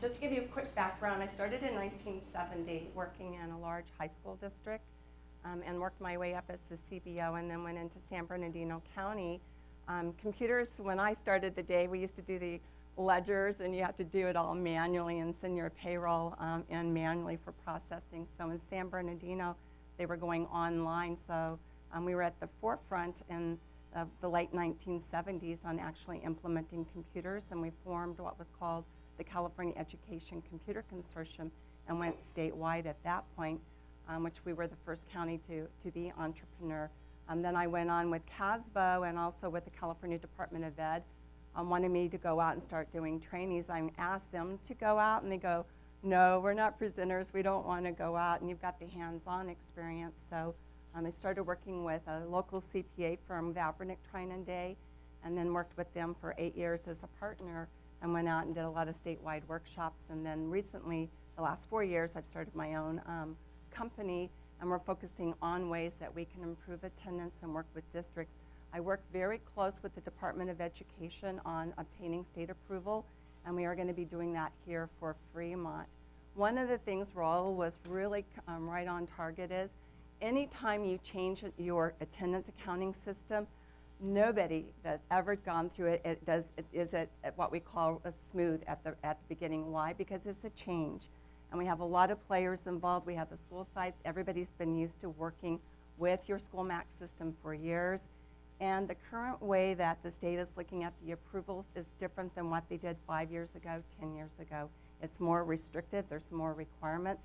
Just to give you a quick background, I started in 1970 working in a large high school district and worked my way up as the CBO and then went into San Bernardino County. Computers, when I started the day, we used to do the ledgers and you have to do it all manually and send your payroll in manually for processing. So in San Bernardino, they were going online. So we were at the forefront in the late 1970s on actually implementing computers, and we formed what was called the California Education Computer Consortium and went statewide at that point, which we were the first county to be entrepreneur. Then I went on with CASBO and also with the California Department of Ed. Wanted me to go out and start doing trainees. I asked them to go out, and they go, no, we're not presenters, we don't want to go out, and you've got the hands-on experience. So I started working with a local CPA firm, Vavrinick, Trine & Day, and then worked with them for 8 years as a partner and went out and did a lot of statewide workshops. And then recently, the last 4 years, I've started my own company, and we're focusing on ways that we can improve attendance and work with districts. I work very close with the Department of Education on obtaining state approval, and we are going to be doing that here for Fremont. One of the things Raul was really right on target is, anytime you change your attendance accounting system, nobody that's ever gone through it, is at what we call a smooth at the beginning. Why? Because it's a change. And we have a lot of players involved. We have the school sites. Everybody's been used to working with your school max system for years. And the current way that the state is looking at the approvals is different than what they did 5 years ago, 10 years ago. It's more restrictive. There's more requirements.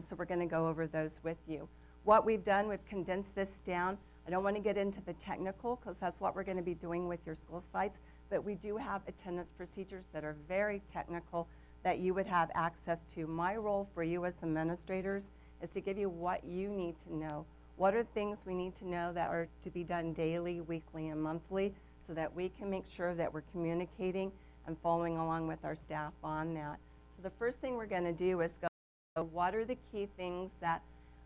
So we're going to go over those with you. What we've done, we've condensed this down. I don't want to get into the technical because that's what we're going to be doing with your school sites, but we do have attendance procedures that are very technical that you would have access to. My role for you as administrators is to give you what you need to know. What are things we need to know that are to be done daily, weekly, and monthly so that we can make sure that we're communicating and following along with our staff on that. So the first thing we're going to do is go, what are the key things that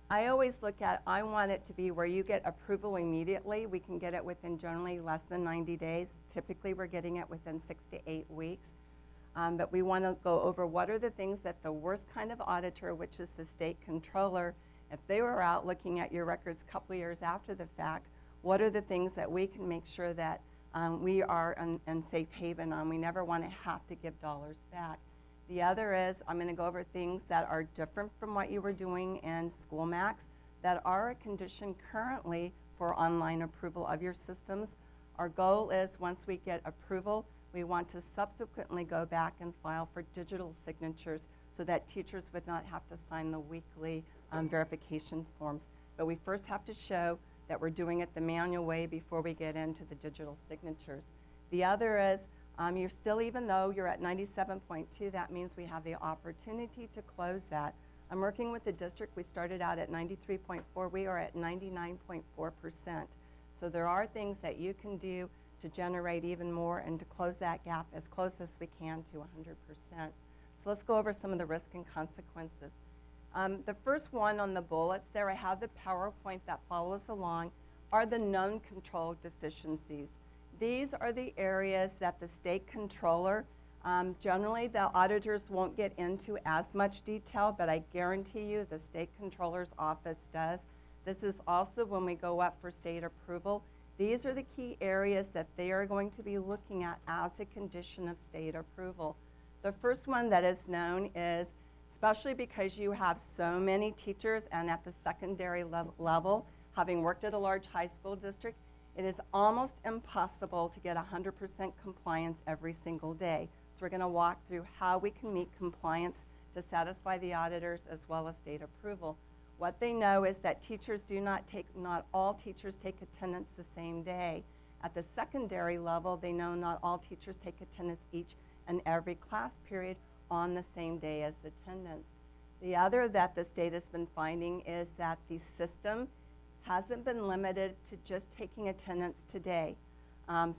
I always look at? I want it to be where you get approval immediately. We can get it within generally less than 90 days. Typically, we're getting it within 6 to 8 weeks. But we want to go over what are the things that the worst kind of auditor, which is the state controller, if they were out looking at your records a couple of years after the fact, what are the things that we can make sure that we are in safe haven on? We never want to have to give dollars back. The other is I'm going to go over things that are different from what you were doing in School Max that are a condition currently for online approval of your systems. Our goal is once we get approval, we want to subsequently go back and file for digital signatures so that teachers would not have to sign the weekly verification forms. But we first have to show that we're doing it the manual way before we get into the digital signatures. The other is you're still, even though you're at 97.2, that means we have the opportunity to close that. I'm working with the district. We started out at 93.4. We are at 99.4%. So there are things that you can do to generate even more and to close that gap as close as we can to 100%. So let's go over some of the risk and consequences. The first one on the bullets there, I have the PowerPoint that follows along, are the known control deficiencies. These are the areas that the state controller, generally the auditors won't get into as much detail, but I guarantee you the state controller's office does. This is also when we go up for state approval. These are the key areas that they are going to be looking at as a condition of state approval. The first one that is known is, especially because you have so many teachers and at the secondary level, having worked at a large high school district, it is almost impossible to get 100% compliance every single day. So we're going to walk through how we can meet compliance to satisfy the auditors as well as state approval. What they know is that teachers not all teachers take attendance the same day. At the secondary level, they know not all teachers take attendance each and every class period on the same day as attendance. The other that the state has been finding is that the system hasn't been limited to just taking attendance today.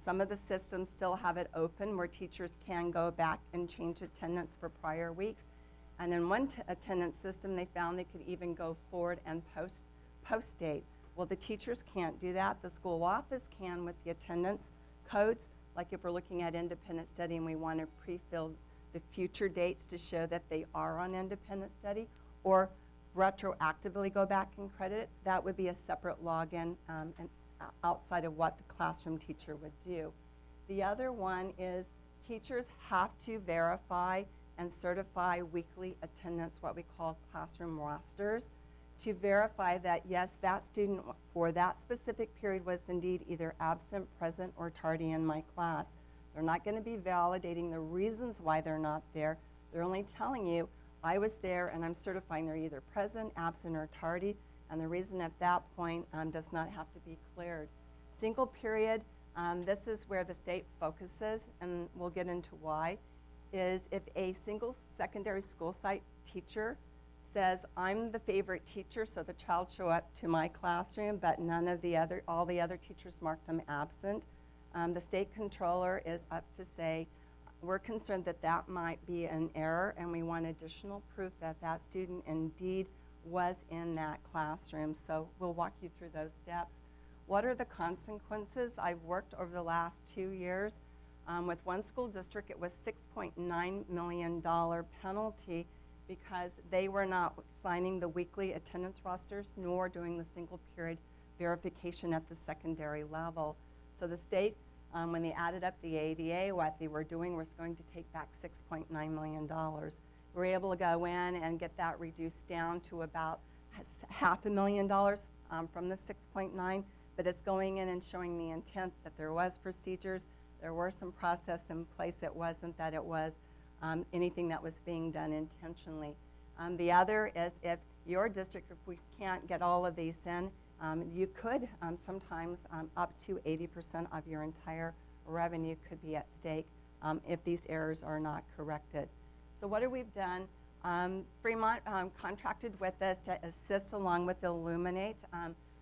Some of the systems still have it open where teachers can go back and change attendance for prior weeks. And in one attendance system, they found they could even go forward and post date. Well, the teachers can't do that. The school office can with the attendance codes. Like if we're looking at independent study and we want to pre-fill the future dates to show that they are on independent study, or retroactively go back and credit it, that would be a separate login and outside of what the classroom teacher would do. The other one is teachers have to verify and certify weekly attendance, what we call classroom rosters, to verify that, yes, that student for that specific period was indeed either absent, present, or tardy in my class. They're not going to be validating the reasons why they're not there. They're only telling you, I was there and I'm certifying they're either present, absent, or tardy, and the reason at that point does not have to be cleared. Single period, this is where the state focuses, and we'll get into why, is if a single secondary school site teacher says, I'm the favorite teacher, so the child show up to my classroom, but all the other teachers marked them absent, the state controller is up to say, we're concerned that that might be an error, and we want additional proof that that student indeed was in that classroom. So we'll walk you through those steps. What are the consequences? I've worked over the last 2 years with one school district. It was $6.9 million penalty because they were not signing the weekly attendance rosters nor doing the single period verification at the secondary level. So the state, when they added up the ADA, what they were doing was going to take back $6.9 million. We were able to go in and get that reduced down to about $500,000 from the 6.9, but it's going in and showing the intent that there was procedures, there were some process in place. It wasn't that it was anything that was being done intentionally. The other is if your district, if we can't get all of these in, you could sometimes up to 80% of your entire revenue could be at stake if these errors are not corrected. So what have we done? Fremont contracted with us to assist along with Illuminate.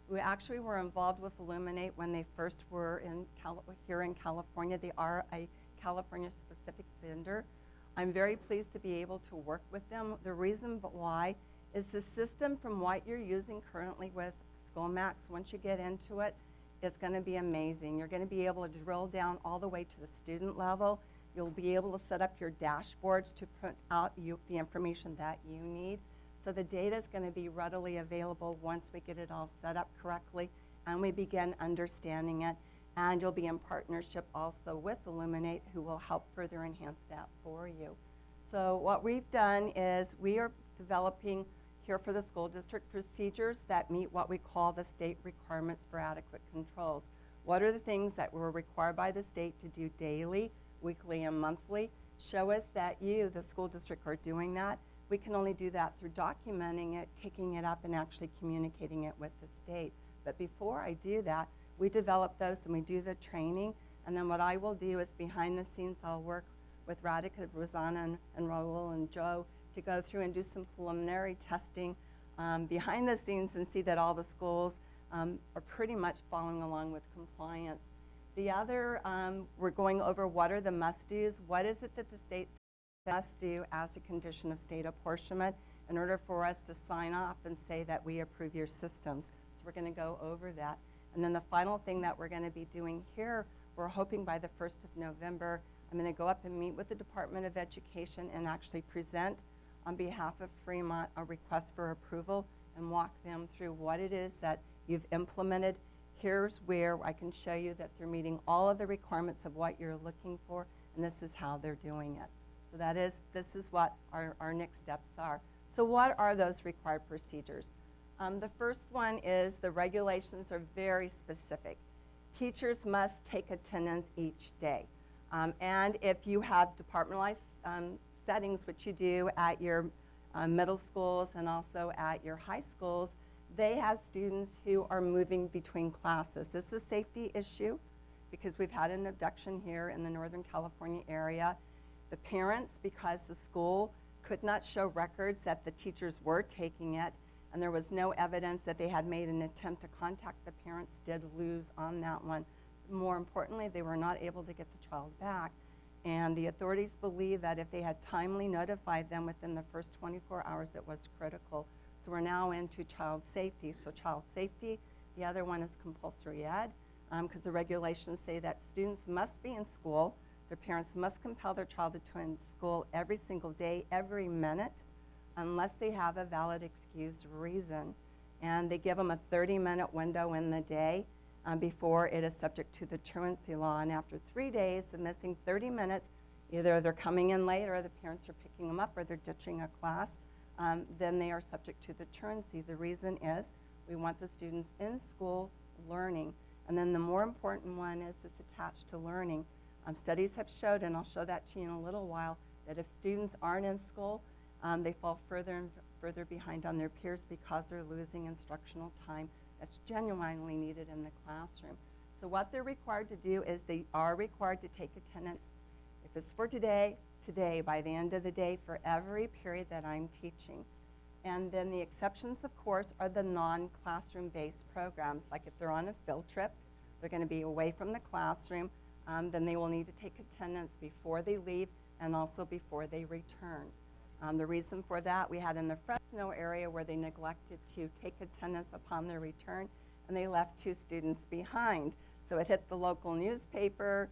We actually were involved with Illuminate when they first were here in California. They are a California-specific vendor. I'm very pleased to be able to work with them. The reason why is the system from what you're using currently with SchoolMax, once you get into it, it's going to be amazing. You're going to be able to drill down all the way to the student level. You'll be able to set up your dashboards to print out the information that you need. So the data is going to be readily available once we get it all set up correctly and we begin understanding it. And you'll be in partnership also with Illuminate, who will help further enhance that for you. So what we've done is we are developing here for the school district procedures that meet what we call the state requirements for adequate controls. What are the things that we're required by the state to do daily, weekly, and monthly? Show us that you, the school district, are doing that. We can only do that through documenting it, taking it up, and actually communicating it with the state. But before I do that, we develop those and we do the training, and then what I will do is behind the scenes I'll work with Radhika, Rosanna, and Raul and Joe to go through and do some preliminary testing behind the scenes and see that all the schools are pretty much following along with compliance. The other, we're going over what are the must-dos, what is it that the state must do as a condition of state apportionment in order for us to sign off and say that we approve your systems. So we're going to go over that. And then the final thing that we're going to be doing here, we're hoping by the 1st of November, I'm going to go up and meet with the Department of Education and actually present on behalf of Fremont a request for approval and walk them through what it is that you've implemented. Here's where I can show you that they're meeting all of the requirements of what you're looking for, and this is how they're doing it. So this is what our next steps are. So what are those required procedures? The first one is the regulations are very specific. Teachers must take attendance each day. And if you have departmentalized settings, which you do at your middle schools and also at your high schools, they have students who are moving between classes. It's a safety issue because we've had an abduction here in the Northern California area. The parents, because the school could not show records that the teachers were taking it, and there was no evidence that they had made an attempt to contact the parents, did lose on that one. More importantly, they were not able to get the child back. And the authorities believe that if they had timely notified them within the first 24 hours, it was critical. So we're now into child safety. So child safety, the other one is compulsory ed, because the regulations say that students must be in school Their parents must compel their child to attend school every single day, every minute, unless they have a valid excused reason. And they give them a 30-minute window in the day before it is subject to the truancy law. And after 3 days of missing 30 minutes, either they're coming in late or the parents are picking them up or they're ditching a class, then they are subject to the truancy. The reason is we want the students in school learning. And then the more important one is it's attached to learning. Studies have showed, and I'll show that to you in a little while, that if students aren't in school, they fall further and further behind on their peers because they're losing instructional time that's genuinely needed in the classroom. So what they're required to do is they are required to take attendance. If it's for today, today, by the end of the day, for every period that I'm teaching. And then the exceptions, of course, are the non-classroom based programs. Like if they're on a field trip, they're going to be away from the classroom, then they will need to take attendance before they leave and also before they return. The reason for that, we had in the Fresno area where they neglected to take attendance upon their return, and they left 2 students behind. So it hit the local newspaper.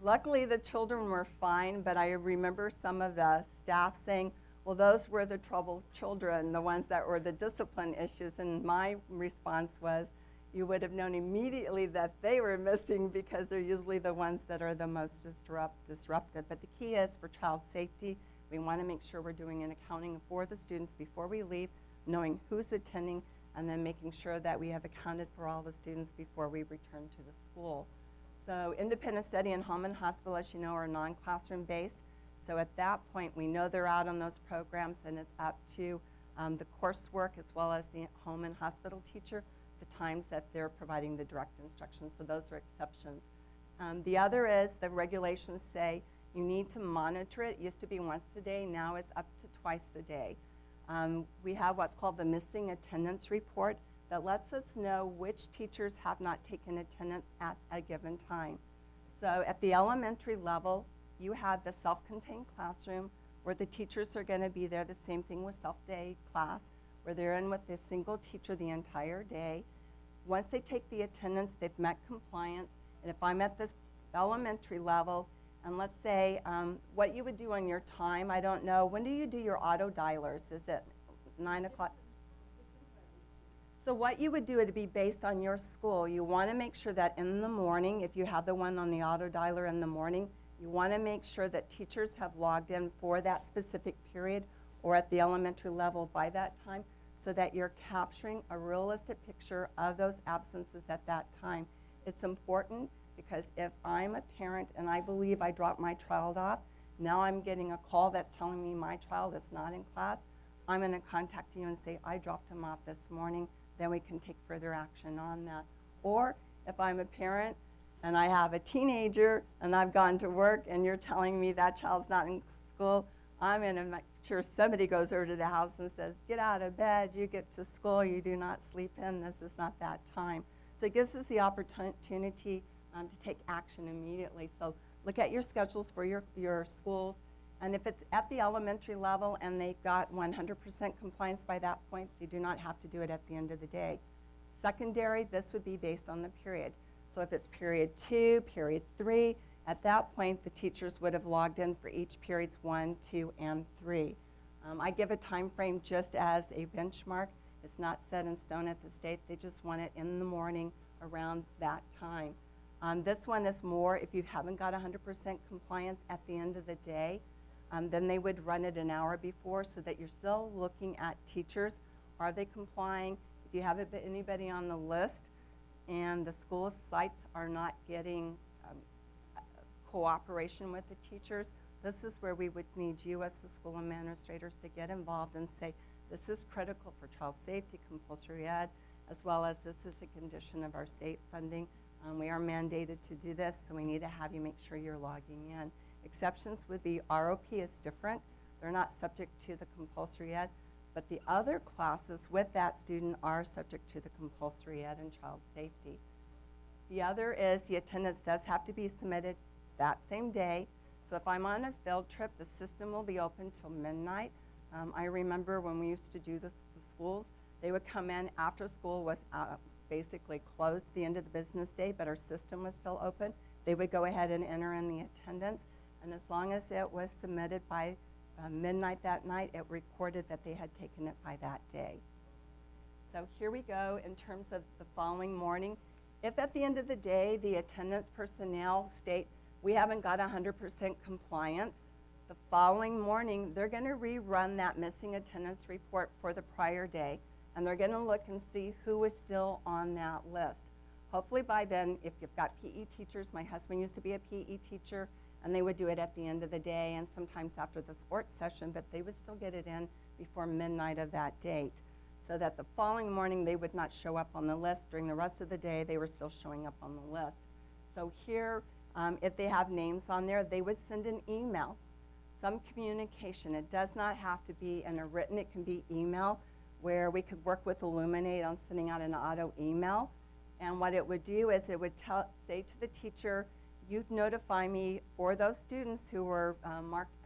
Luckily, the children were fine, but I remember some of the staff saying, well, those were the troubled children, the ones that were the discipline issues. And my response was, you would have known immediately that they were missing because they're usually the ones that are the most disruptive. But the key is for child safety, we want to make sure we're doing an accounting for the students before we leave, knowing who's attending, and then making sure that we have accounted for all the students before we return to the school. So independent study and home and hospital, as you know, are non-classroom based. So at that point, we know they're out on those programs, and it's up to the coursework as well as the home and hospital teacher, the times that they're providing the direct instruction. So those are exceptions. The other is the regulations say you need to monitor it. It used to be once a day. Now it's up to twice a day. We have what's called the missing attendance report that lets us know which teachers have not taken attendance at a given time. So at the elementary level, you have the self-contained classroom where the teachers are going to be there, the same thing with self-day class, where they're in with a single teacher the entire day. Once they take the attendance, they've met compliance, and if I'm at this elementary level, and let's say what you would do on your time, I don't know, when do you do your auto dialers? Is it 9 o'clock? So what you would do, it would be based on your school. You want to make sure that in the morning, if you have the one on the auto dialer in the morning, you want to make sure that teachers have logged in for that specific period or at the elementary level by that time so that you're capturing a realistic picture of those absences at that time. It's important because if I'm a parent and I believe I dropped my child off, now I'm getting a call that's telling me my child is not in class, I'm going to contact you and say, I dropped him off this morning, then we can take further action on that. Or if I'm a parent and I have a teenager and I've gone to work and you're telling me that child's not in school, I'm going to make sure somebody goes over to the house and says, get out of bed, you get to school, you do not sleep in, this is not that time. So it gives us the opportunity to take action immediately. So look at your schedules for your schools, and if it's at the elementary level and they've got 100% compliance by that point, they do not have to do it at the end of the day. Secondary, this would be based on the period. So if it's period 2, period 3, at that point the teachers would have logged in for each periods 1, 2, and 3. I give a time frame just as a benchmark. It's not set in stone at the state. They just want it in the morning around that time. This one is more if you haven't got 100% compliance at the end of the day, then they would run it an hour before so that you're still looking at teachers. Are they complying? If you have anybody on the list and the school sites are not getting cooperation with the teachers, this is where we would need you as the school administrators to get involved and say, this is critical for child safety, compulsory ed, as well as this is a condition of our state funding. We are mandated to do this, so we need to have you make sure you're logging in. Exceptions would be ROP is different. They're not subject to the compulsory ed, but the other classes with that student are subject to the compulsory ed and child safety. The other is the attendance does have to be submitted that same day. So if I'm on a field trip, the system will be open till midnight. I remember when we used to do this, the schools, they would come in after school was basically closed at the end of the business day, but our system was still open, they would go ahead and enter in the attendance, and as long as it was submitted by midnight that night, it recorded that they had taken it by that day. So here we go in terms of the following morning. If at the end of the day the attendance personnel state we haven't got 100% compliance, the following morning they're going to rerun that missing attendance report for the prior day, and they're going to look and see who is still on that list. Hopefully by then, if you've got PE teachers, my husband used to be a PE teacher, and they would do it at the end of the day and sometimes after the sports session, but they would still get it in before midnight of that date, so that the following morning they would not show up on the list. During the rest of the day, they were still showing up on the list. So here, if they have names on there, they would send an email, some communication. It does not have to be in a written, it can be email, where we could work with Illuminate on sending out an auto email. And what it would do is it would say to the teacher, you'd notify me for those students who were marked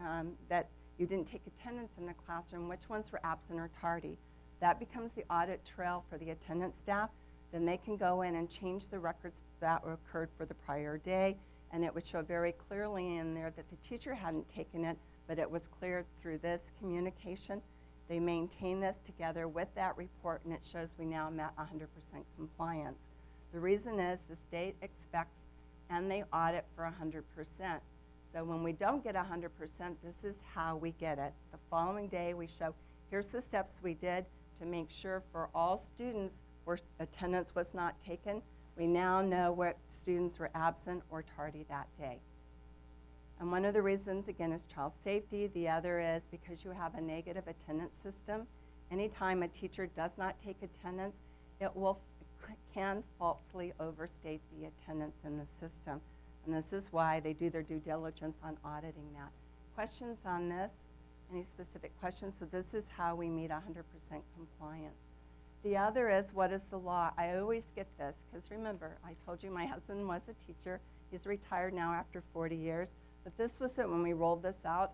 that you didn't take attendance in the classroom, which ones were absent or tardy. That becomes the audit trail for the attendance staff. Then they can go in and change the records that occurred for the prior day, and it would show very clearly in there that the teacher hadn't taken it, but it was cleared through this communication. They maintain this together with that report, and it shows we now met 100% compliance. The reason is the state expects and they audit for 100%. So when we don't get 100%, this is how we get it. The following day we show, here's the steps we did to make sure for all students where attendance was not taken. We now know what students were absent or tardy that day. And one of the reasons, again, is child safety. The other is because you have a negative attendance system. Anytime a teacher does not take attendance, it can falsely overstate the attendance in the system. And this is why they do their due diligence on auditing that. Questions on this? Any specific questions? So this is how we meet 100% compliance. The other is, what is the law? I always get this, because remember, I told you my husband was a teacher. He's retired now after 40 years. But this was it when we rolled this out.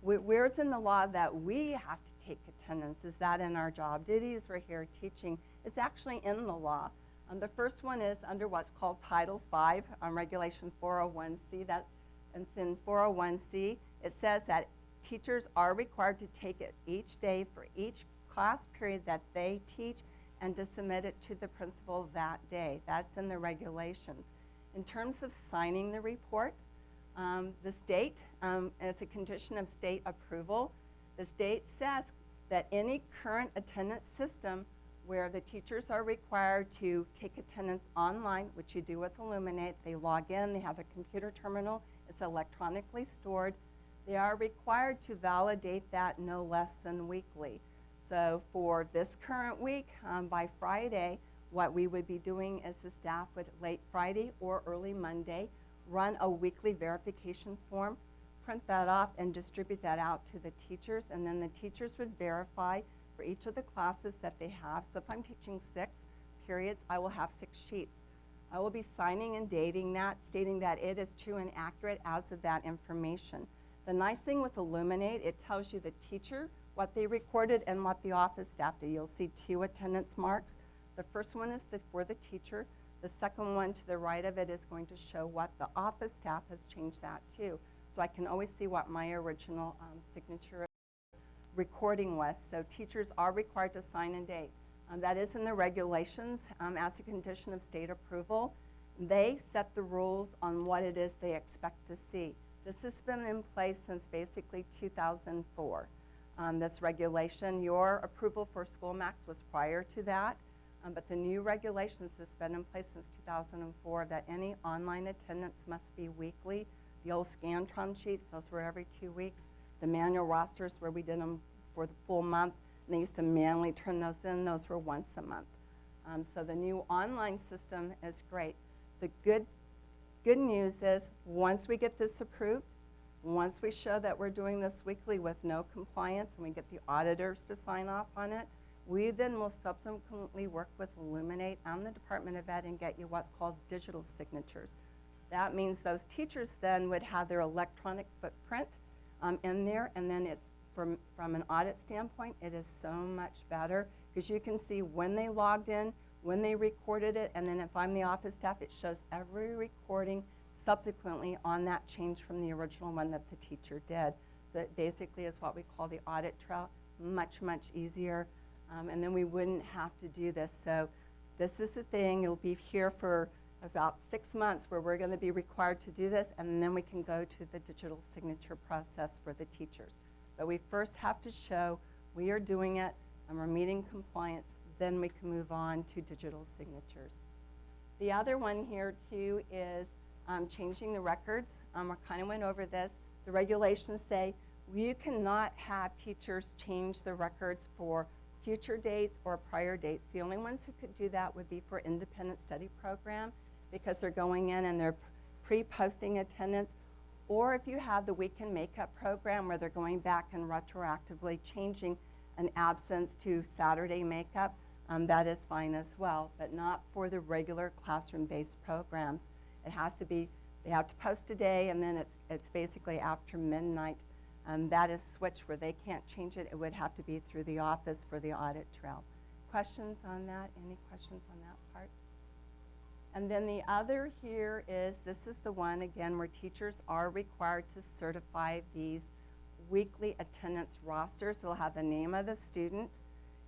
Where's in the law that we have to take attendance? Is that in our job duties? We're here teaching. It's actually in the law. The first one is under what's called Title V, Regulation 401C. It's in 401C. It says that teachers are required to take it each day for each class period that they teach and to submit it to the principal that day. That's in the regulations. In terms of signing the report, the state, as a condition of state approval, the state says that any current attendance system where the teachers are required to take attendance online, which you do with Illuminate, they log in, they have a computer terminal, it's electronically stored, they are required to validate that no less than weekly. So for this current week, by Friday, what we would be doing is the staff would late Friday or early Monday run a weekly verification form, print that off and distribute that out to the teachers, and then the teachers would verify for each of the classes that they have. So if I'm teaching 6 periods, I will have 6 sheets. I will be signing and dating that, stating that it is true and accurate as of that information. The nice thing with Illuminate, it tells you the teacher, what they recorded, and what the office staff did. You'll see 2 attendance marks. The first one is for the teacher. The second one to the right of it is going to show what the office staff has changed that to. So I can always see what my original signature recording was. So teachers are required to sign and date. That is in the regulations as a condition of state approval. They set the rules on what it is they expect to see. This has been in place since basically 2004. This regulation, your approval for School Max was prior to that, but the new regulations has been in place since 2004 that any online attendance must be weekly. The old Scantron sheets, those were every 2 weeks. The manual rosters where we did them for the full month, and they used to manually turn those in, those were once a month. So the new online system is great. The good news is once we get this approved, once we show that we're doing this weekly with no compliance and we get the auditors to sign off on it, we then will subsequently work with Illuminate and the Department of Ed and get you what's called digital signatures. That means those teachers then would have their electronic footprint in there, and then it's from an audit standpoint, it is so much better because you can see when they logged in, when they recorded it, and then if I'm the office staff, it shows every recording subsequently on that change from the original one that the teacher did. So it basically is what we call the audit trail, much, much easier. And then we wouldn't have to do this. So this is the thing. It'll be here for about 6 months where we're going to be required to do this, and then we can go to the digital signature process for the teachers. But we first have to show we are doing it and we're meeting compliance, then we can move on to digital signatures. The other one here too is changing the records. We kind of went over this. The regulations say you cannot have teachers change the records for future dates or prior dates. The only ones who could do that would be for independent study program, because they're going in and they're pre-posting attendance, or if you have the weekend makeup program where they're going back and retroactively changing an absence to Saturday makeup, that is fine as well, but not for the regular classroom-based programs. It has to be, they have to post a day, and then it's basically after midnight. That is switched where they can't change it. It would have to be through the office for the audit trail. Questions on that? Any questions on that part? And then the other here is, this is the one, again, where teachers are required to certify these weekly attendance rosters. It'll have the name of the student.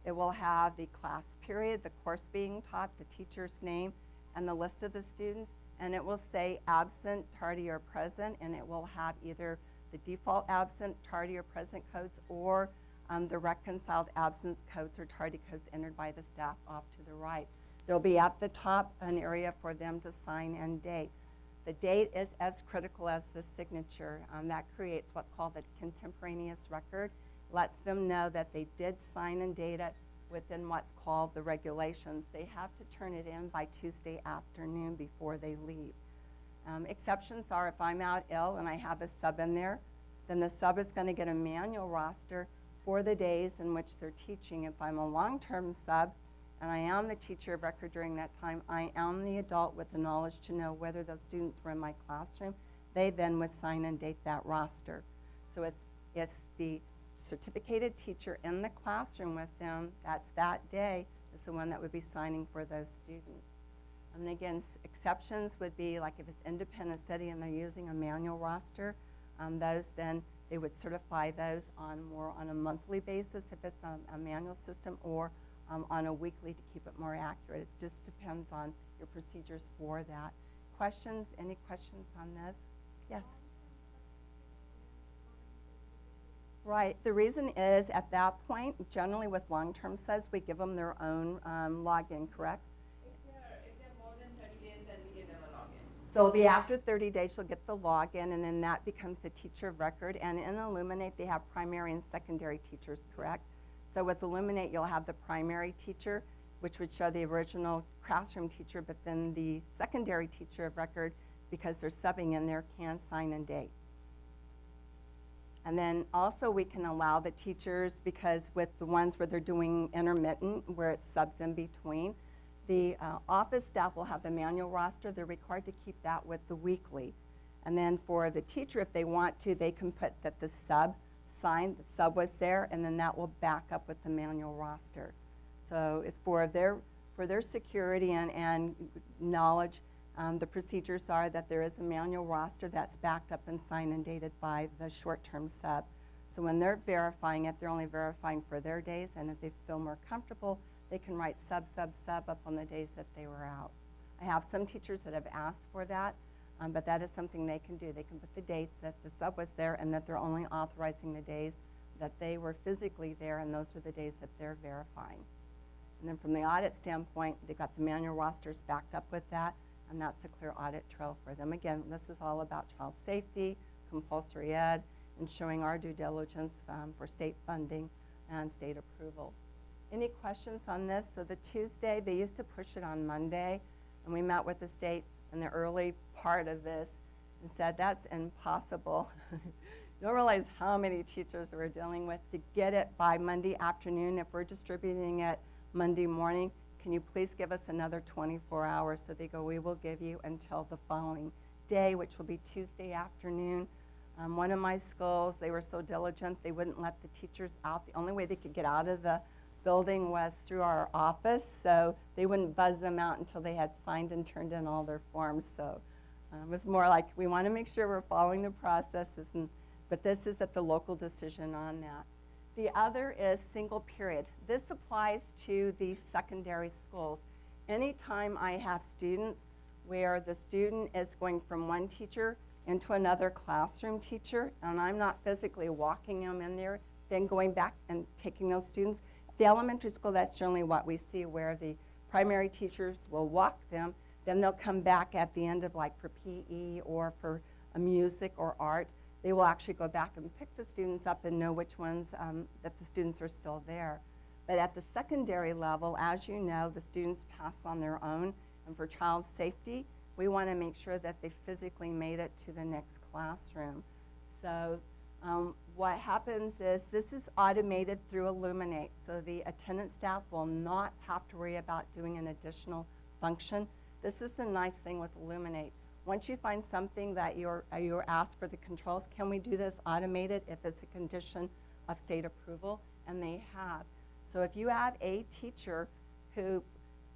It will have the class period, the course being taught, the teacher's name, and the list of the students. And it will say absent, tardy, or present, and it will have either the default absent, tardy, or present codes, or the reconciled absence codes or tardy codes entered by the staff off to the right. There'll be at the top an area for them to sign and date. The date is as critical as the signature. That creates what's called the contemporaneous record. Lets them know that they did sign and date it within what's called the regulations. They have to turn it in by Tuesday afternoon before they leave. Exceptions are if I'm out ill and I have a sub in there, then the sub is going to get a manual roster for the days in which they're teaching. If I'm a long-term sub and I am the teacher of record during that time, I am the adult with the knowledge to know whether those students were in my classroom. They then would sign and date that roster. So it's the certificated teacher in the classroom with them, that's that day, is the one that would be signing for those students. And again, exceptions would be like if it's independent study and they're using a manual roster, those then they would certify those on more on a monthly basis if it's a manual system, or on a weekly to keep it more accurate. It just depends on your procedures for that. Questions? Any questions on this? Yes? Right. The reason is at that point, generally with long-term subs, we give them their own login, correct? If they're more than 30 days, then we give them a login. So it'll be after 30 days, you'll get the login, and then that becomes the teacher of record. And in Illuminate, they have primary and secondary teachers, correct? So with Illuminate, you'll have the primary teacher, which would show the original classroom teacher, but then the secondary teacher of record, because they're subbing in there, can sign and date. And then also we can allow the teachers, because with the ones where they're doing intermittent, where it's subs in between, the office staff will have the manual roster. They're required to keep that with the weekly. And then for the teacher, if they want to, they can put that the sub signed, the sub was there, and then that will back up with the manual roster. So it's for their security and knowledge. The procedures are that there is a manual roster that's backed up and signed and dated by the short-term sub. So when they're verifying it, they're only verifying for their days, and if they feel more comfortable, they can write sub up on the days that they were out. I have some teachers that have asked for that, but that is something they can do. They can put the dates that the sub was there and that they're only authorizing the days that they were physically there, and those are the days that they're verifying. And then from the audit standpoint, they've got the manual rosters backed up with that, and that's a clear audit trail for them. Again, this is all about child safety, compulsory ed, and showing our due diligence for state funding and state approval. Any questions on this? So the Tuesday, they used to push it on Monday, and we met with the state in the early part of this and said that's impossible. You don't realize how many teachers we're dealing with to get it by Monday afternoon. If we're distributing it Monday morning, can you please give us another 24 hours? So they go, we will give you until the following day, which will be Tuesday afternoon. One of my schools, they were so diligent, they wouldn't let the teachers out. The only way they could get out of the building was through our office, so they wouldn't buzz them out until they had signed and turned in all their forms. So It was more like we want to make sure we're following the processes, but this is at the local decision on that. The other is single period. This applies to the secondary schools. Anytime I have students where the student is going from one teacher into another classroom teacher, and I'm not physically walking them in there, then going back and taking those students. The elementary school, that's generally what we see, where the primary teachers will walk them, then they'll come back at the end of, like, for PE or for music or art. They will actually go back and pick the students up and know which ones that the students are still there. But at the secondary level, as you know, the students pass on their own, and for child safety, we want to make sure that they physically made it to the next classroom. So what happens is this is automated through Illuminate, so the attendant staff will not have to worry about doing an additional function. This is the nice thing with Illuminate. Once you find something that you're asked for the controls, can we do this automated if it's a condition of state approval? And they have. So if you have a teacher who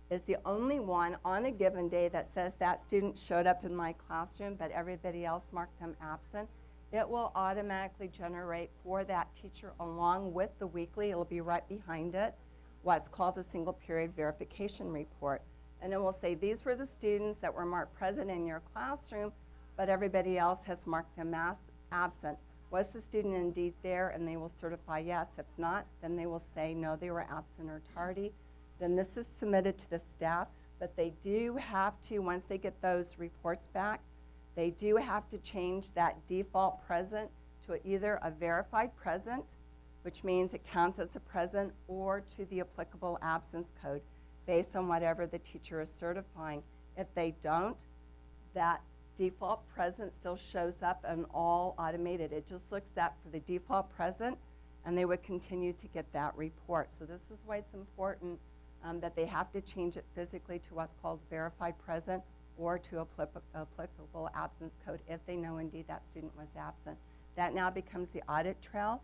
is the only one on a given day that says that student showed up in my classroom but everybody else marked them absent, it will automatically generate for that teacher along with the weekly, it'll be right behind it, what's called the single period verification report. And it will say, these were the students that were marked present in your classroom, but everybody else has marked them as absent. Was the student indeed there? And they will certify yes. If not, then they will say no, they were absent or tardy. Then this is submitted to the staff, but they do have to, once they get those reports back, they do have to change that default present to either a verified present, which means it counts as a present, or to the applicable absence code based on whatever the teacher is certifying. If they don't, that default present still shows up and all automated. It just looks at for the default present, and they would continue to get that report. So this is why it's important that they have to change it physically to what's called verified present or to applicable absence code if they know indeed that student was absent. That now becomes the audit trail,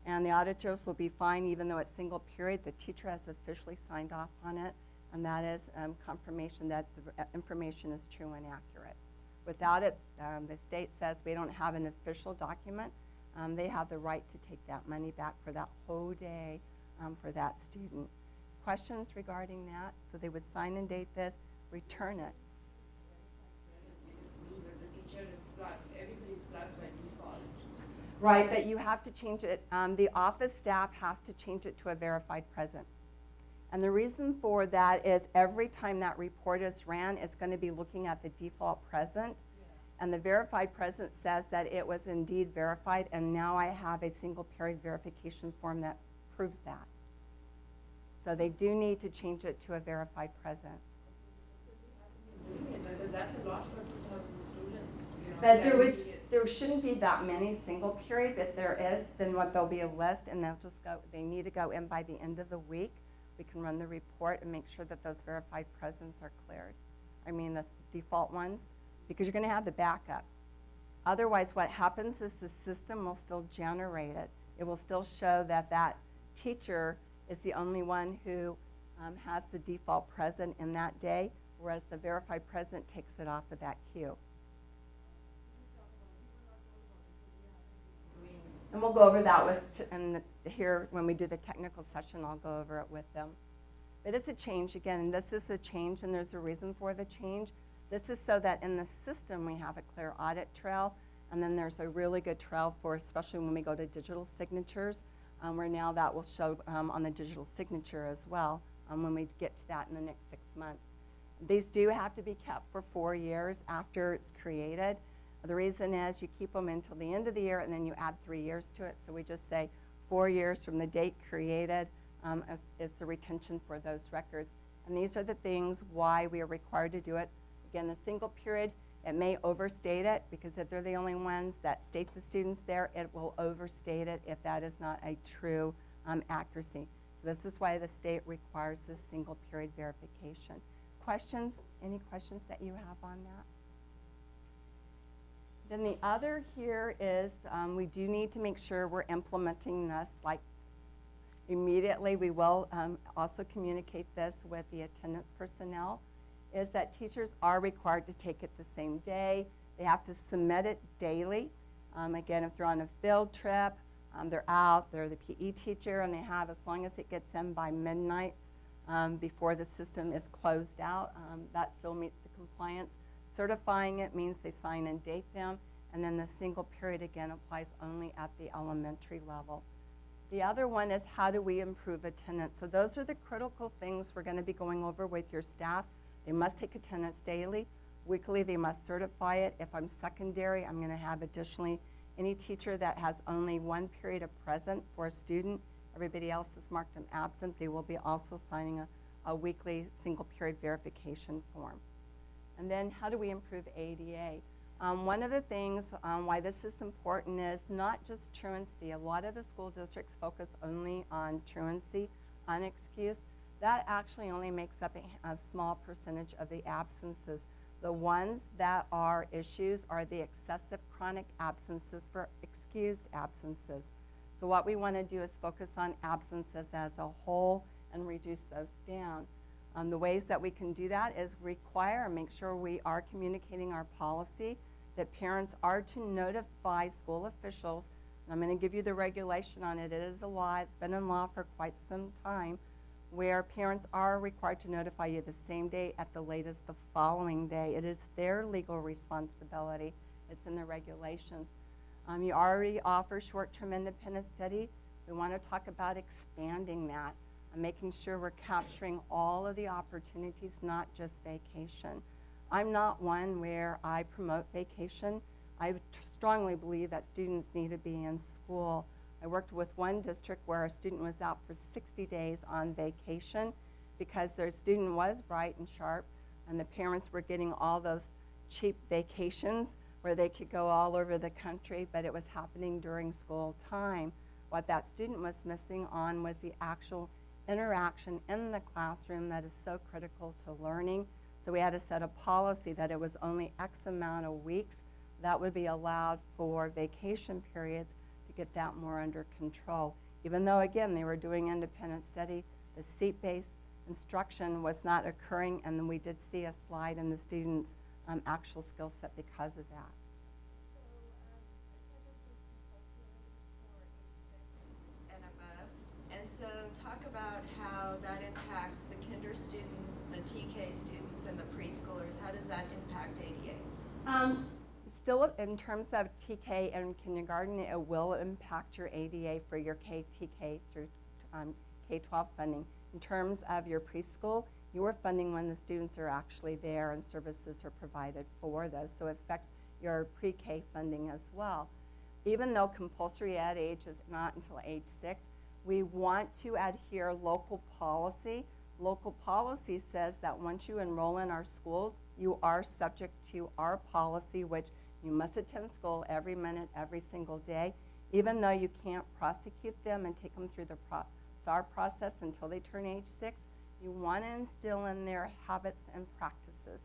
and the auditors will be fine even though it's single period. The teacher has officially signed off on it, and that is confirmation that the information is true and accurate. Without it, the state says we don't have an official document. They have the right to take that money back for that whole day for that student. Questions regarding that? So they would sign and date this, return it. The teacher is plus, everybody's plus by default. Right, but you have to change it. The office staff has to change it to a verified present. And the reason for that is every time that report is ran, it's going to be looking at the default present. Yeah. And the verified present says that it was indeed verified, and now I have a single period verification form that proves that. So they do need to change it to a verified present. Because that's a lot for 2,000 students. You know, But there shouldn't be that many single period. If there is, then there'll be a list, and they'll just go. They need to go in by the end of the week. We can run the report and make sure that those verified presents are cleared. I mean, the default ones, because you're going to have the backup. Otherwise, what happens is the system will still generate it. It will still show that that teacher is the only one who has the default present in that day, whereas the verified present takes it off of that queue. And we'll go over that here when we do the technical session. I'll go over it with them. But it's a change again, and this is a change, and there's a reason for the change. This is so that in the system we have a clear audit trail, and then there's a really good trail for, especially when we go to digital signatures, where now that will show on the digital signature as well when we get to that in the next 6 months. These do have to be kept for 4 years after it's created. The reason is you keep them until the end of the year, and then you add 3 years to it. So we just say 4 years from the date created is the retention for those records. And these are the things why we are required to do it. Again, the single period, it may overstate it, because if they're the only ones that state the students there, it will overstate it if that is not a true accuracy. So this is why the state requires this single period verification. Questions? Any questions that you have on that? Then the other here is we do need to make sure we're implementing this like immediately. We will also communicate this with the attendance personnel. is that teachers are required to take it the same day. They have to submit it daily. Again, if they're on a field trip, they're out, they're the PE teacher, and they have, as long as it gets in by midnight before the system is closed out, that still meets the compliance. Certifying it means they sign and date them, and then the single period again applies only at the elementary level. The other one is, how do we improve attendance? So those are the critical things we're going to be going over with your staff. They must take attendance daily. Weekly, they must certify it. If I'm secondary, I'm going to have additionally any teacher that has only one period of present for a student, everybody else has marked them absent, they will be also signing a weekly single period verification form. And then how do we improve ADA? One of the things why this is important is not just truancy. A lot of the school districts focus only on truancy, unexcused. That actually only makes up a small percentage of the absences. The ones that are issues are the excessive chronic absences for excused absences. So what we want to do is focus on absences as a whole and reduce those down. The ways that we can do that is require and make sure we are communicating our policy, that parents are to notify school officials. And I'm going to give you the regulation on it. It is a law. It's been in law for quite some time, where parents are required to notify you the same day, at the latest the following day. It is their legal responsibility. It's in the regulations. You already offer short-term independent study. We want to talk about expanding that and making sure we're capturing all of the opportunities, not just vacation. I'm not one where I promote vacation. I strongly believe that students need to be in school. I worked with one district where a student was out for 60 days on vacation because their student was bright and sharp, and the parents were getting all those cheap vacations where they could go all over the country, but it was happening during school time. What that student was missing on was the actual interaction in the classroom that is so critical to learning. So we had to set a policy that it was only X amount of weeks that would be allowed for vacation periods to get that more under control. Even though, again, they were doing independent study, the seat-based instruction was not occurring, and then we did see a slide in the students' actual skill set because of that. And above. And so talk about how that impacts the kinder students, the TK students, and the preschoolers. How does that impact ADA? Still, in terms of TK and kindergarten, it will impact your ADA for your KTK through K-12 funding. In terms of your preschool, you are funding when the students are actually there and services are provided for those. So it affects your pre-K funding as well. Even though compulsory ed age is not until age 6, we want to adhere local policy. Local policy says that once you enroll in our schools, you are subject to our policy, which you must attend school every minute, every single day. Even though you can't prosecute them and take them through the SAR process until they turn age 6, you want to instill in their habits and practices.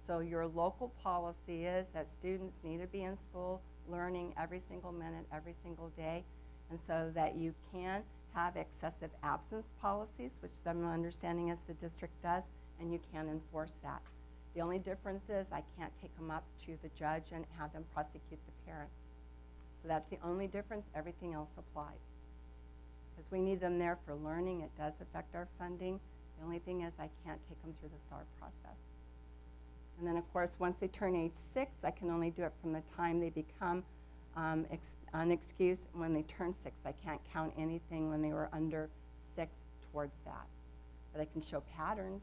So your local policy is that students need to be in school learning every single minute, every single day, and so that you can have excessive absence policies, which I'm understanding is the district does, and you can enforce that. The only difference is I can't take them up to the judge and have them prosecute the parents. So that's the only difference. Everything else applies. Because we need them there for learning. It does affect our funding. The only thing is I can't take them through the SAR process. And then, of course, once they turn age 6, I can only do it from the time they become unexcused. When they turn 6, I can't count anything when they were under 6 towards that. But I can show patterns,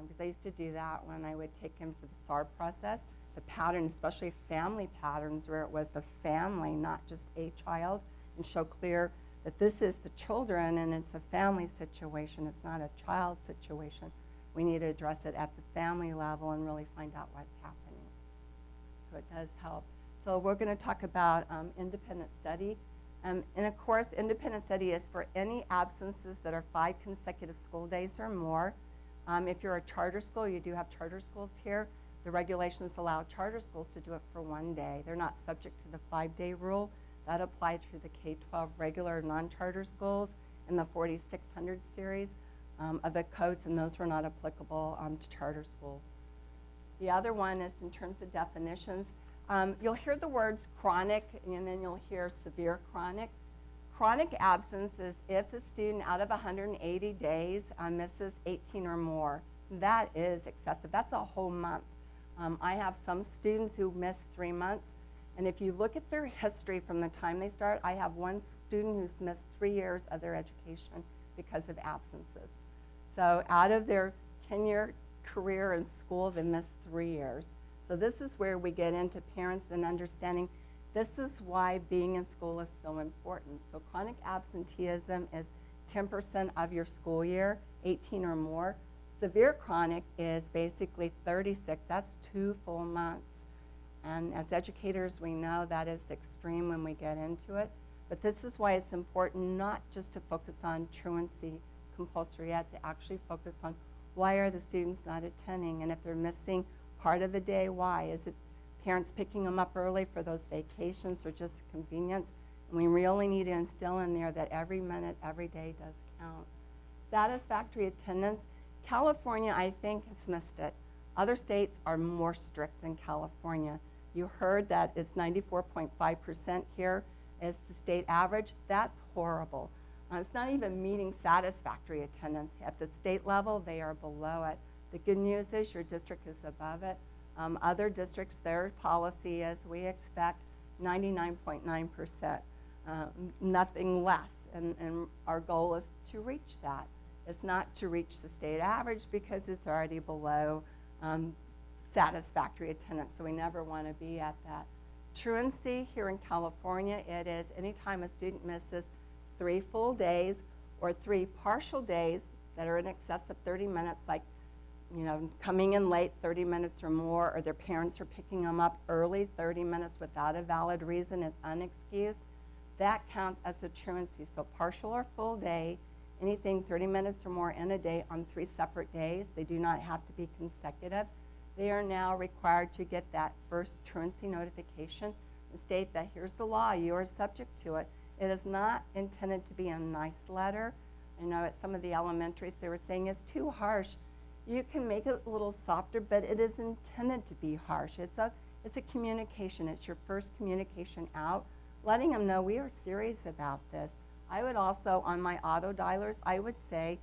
because I used to do that when I would take them through the SAR process. The pattern, especially family patterns, where it was the family, not just a child, and show clear that this is the children and it's a family situation. It's not a child situation. We need to address it at the family level and really find out what's happening. So it does help. So we're going to talk about independent study. And of course, independent study is for any absences that are 5 consecutive school days or more. If you're a charter school, you do have charter schools here. The regulations allow charter schools to do it for 1 day. They're not subject to the 5-day rule. That applied through the K-12 regular non-charter schools in the 4600 series. of the codes, and those were not applicable to charter schools. The other one is in terms of definitions. You'll hear the words chronic, and then you'll hear severe chronic. Chronic absence is if the student out of 180 days misses 18 or more. That is excessive. That's a whole month. I have some students who miss 3 months, and if you look at their history from the time they start, I have one student who's missed 3 years of their education because of absences. So out of their 10-year career in school, they missed 3 years. So this is where we get into parents and understanding this is why being in school is so important. So chronic absenteeism is 10% of your school year, 18 or more. Severe chronic is basically 36. That's 2 full months. And as educators, we know that is extreme when we get into it. But this is why it's important not just to focus on truancy, compulsory ed, to actually focus on why are the students not attending, and if they're missing part of the day, why? Is it parents picking them up early for those vacations or just convenience? And we really need to instill in there that every minute, every day does count. Satisfactory attendance. California, I think, has missed it. Other states are more strict than California. You heard that it's 94.5% here is the state average. That's horrible. It's not even meeting satisfactory attendance. At the state level, they are below it. The good news is your district is above it. Other districts, their policy is we expect 99.9%, nothing less. And our goal is to reach that. It's not to reach the state average because it's already below satisfactory attendance, so we never want to be at that. Truancy here in California, it is anytime a student misses 3 full days or 3 partial days that are in excess of 30 minutes, like coming in late 30 minutes or more, or their parents are picking them up early 30 minutes without a valid reason, it's unexcused, that counts as a truancy. So partial or full day, anything 30 minutes or more in a day on 3 separate days, they do not have to be consecutive. They are now required to get that first truancy notification and state that here's the law, you are subject to it. It is not intended to be a nice letter. I know at some of the elementaries they were saying it's too harsh. You can make it a little softer, but it is intended to be harsh. It's a communication. It's your first communication out, letting them know we are serious about this. I would also, on my auto dialers, I would say,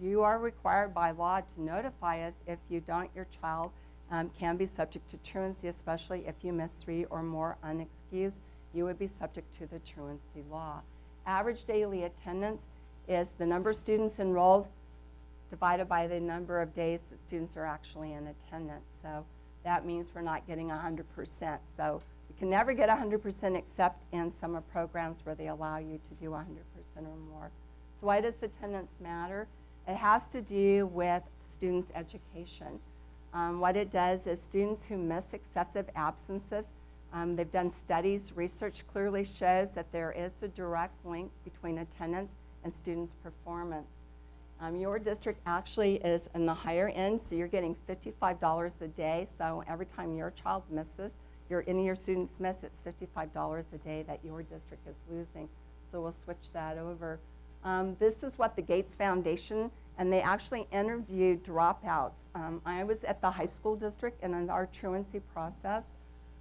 you are required by law to notify us. If you don't, your child can be subject to truancy, especially if you miss 3 or more unexcused. You would be subject to the truancy law. Average daily attendance is the number of students enrolled divided by the number of days that students are actually in attendance. So that means we're not getting 100%. So you can never get 100% except in summer programs where they allow you to do 100% or more. So why does attendance matter? It has to do with students' education. What it does is students who miss excessive absences, they've done studies, research clearly shows that there is a direct link between attendance and students' performance. Your district actually is in the higher end, so you're getting $55 a day. So every time your child misses, any of your students miss, it's $55 a day that your district is losing. So we'll switch that over. This is what the Gates Foundation, and they actually interviewed dropouts. I was at the high school district, and in our truancy process,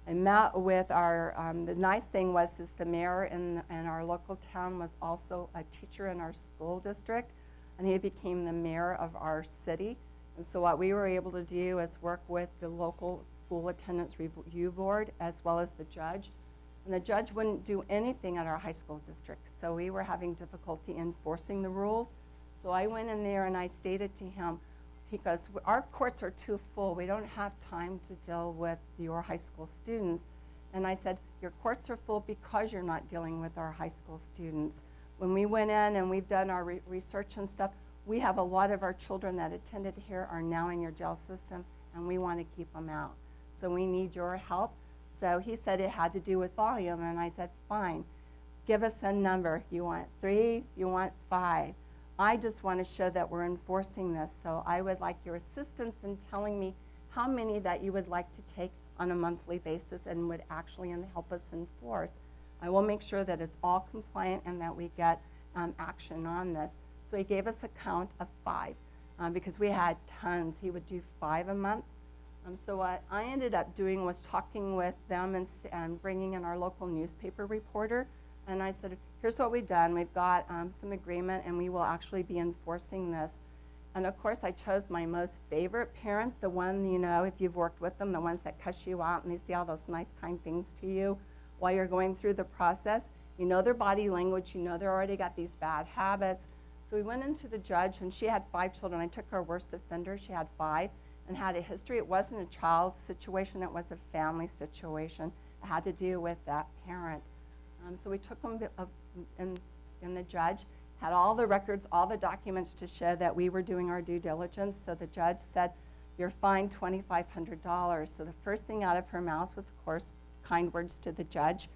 I met with the nice thing was the mayor in our local town was also a teacher in our school district, and he became the mayor of our city. And so what we were able to do is work with the local school attendance review board as well as the judge. And the judge wouldn't do anything at our high school district, so we were having difficulty enforcing the rules. So I went in there and I stated to him, he goes, our courts are too full. We don't have time to deal with your high school students. And I said, your courts are full because you're not dealing with our high school students. When we went in and we've done our research and stuff, we have a lot of our children that attended here are now in your jail system, and we want to keep them out. So we need your help. So he said it had to do with volume, and I said, fine, give us a number. You want 3, you want 5. I just want to show that we're enforcing this, so I would like your assistance in telling me how many that you would like to take on a monthly basis and would actually help us enforce. I will make sure that it's all compliant and that we get action on this. So he gave us a count of 5 because we had tons. He would do 5 a month. So what I ended up doing was talking with them and bringing in our local newspaper reporter. And I said, here's what we've done. We've got some agreement, and we will actually be enforcing this. And of course, I chose my most favorite parent, the one, you know, if you've worked with them, the ones that cuss you out and they say all those nice, kind things to you while you're going through the process. You know their body language. You know they're already got these bad habits. So we went into the judge, and she had 5 children. I took her worst offender. She had 5 and had a history. It wasn't a child situation. It was a family situation. It had to do with that parent. So we took them in the judge, had all the records, all the documents to show that we were doing our due diligence. So the judge said, you're fined $2,500. So the first thing out of her mouth was, of course, kind words to the judge.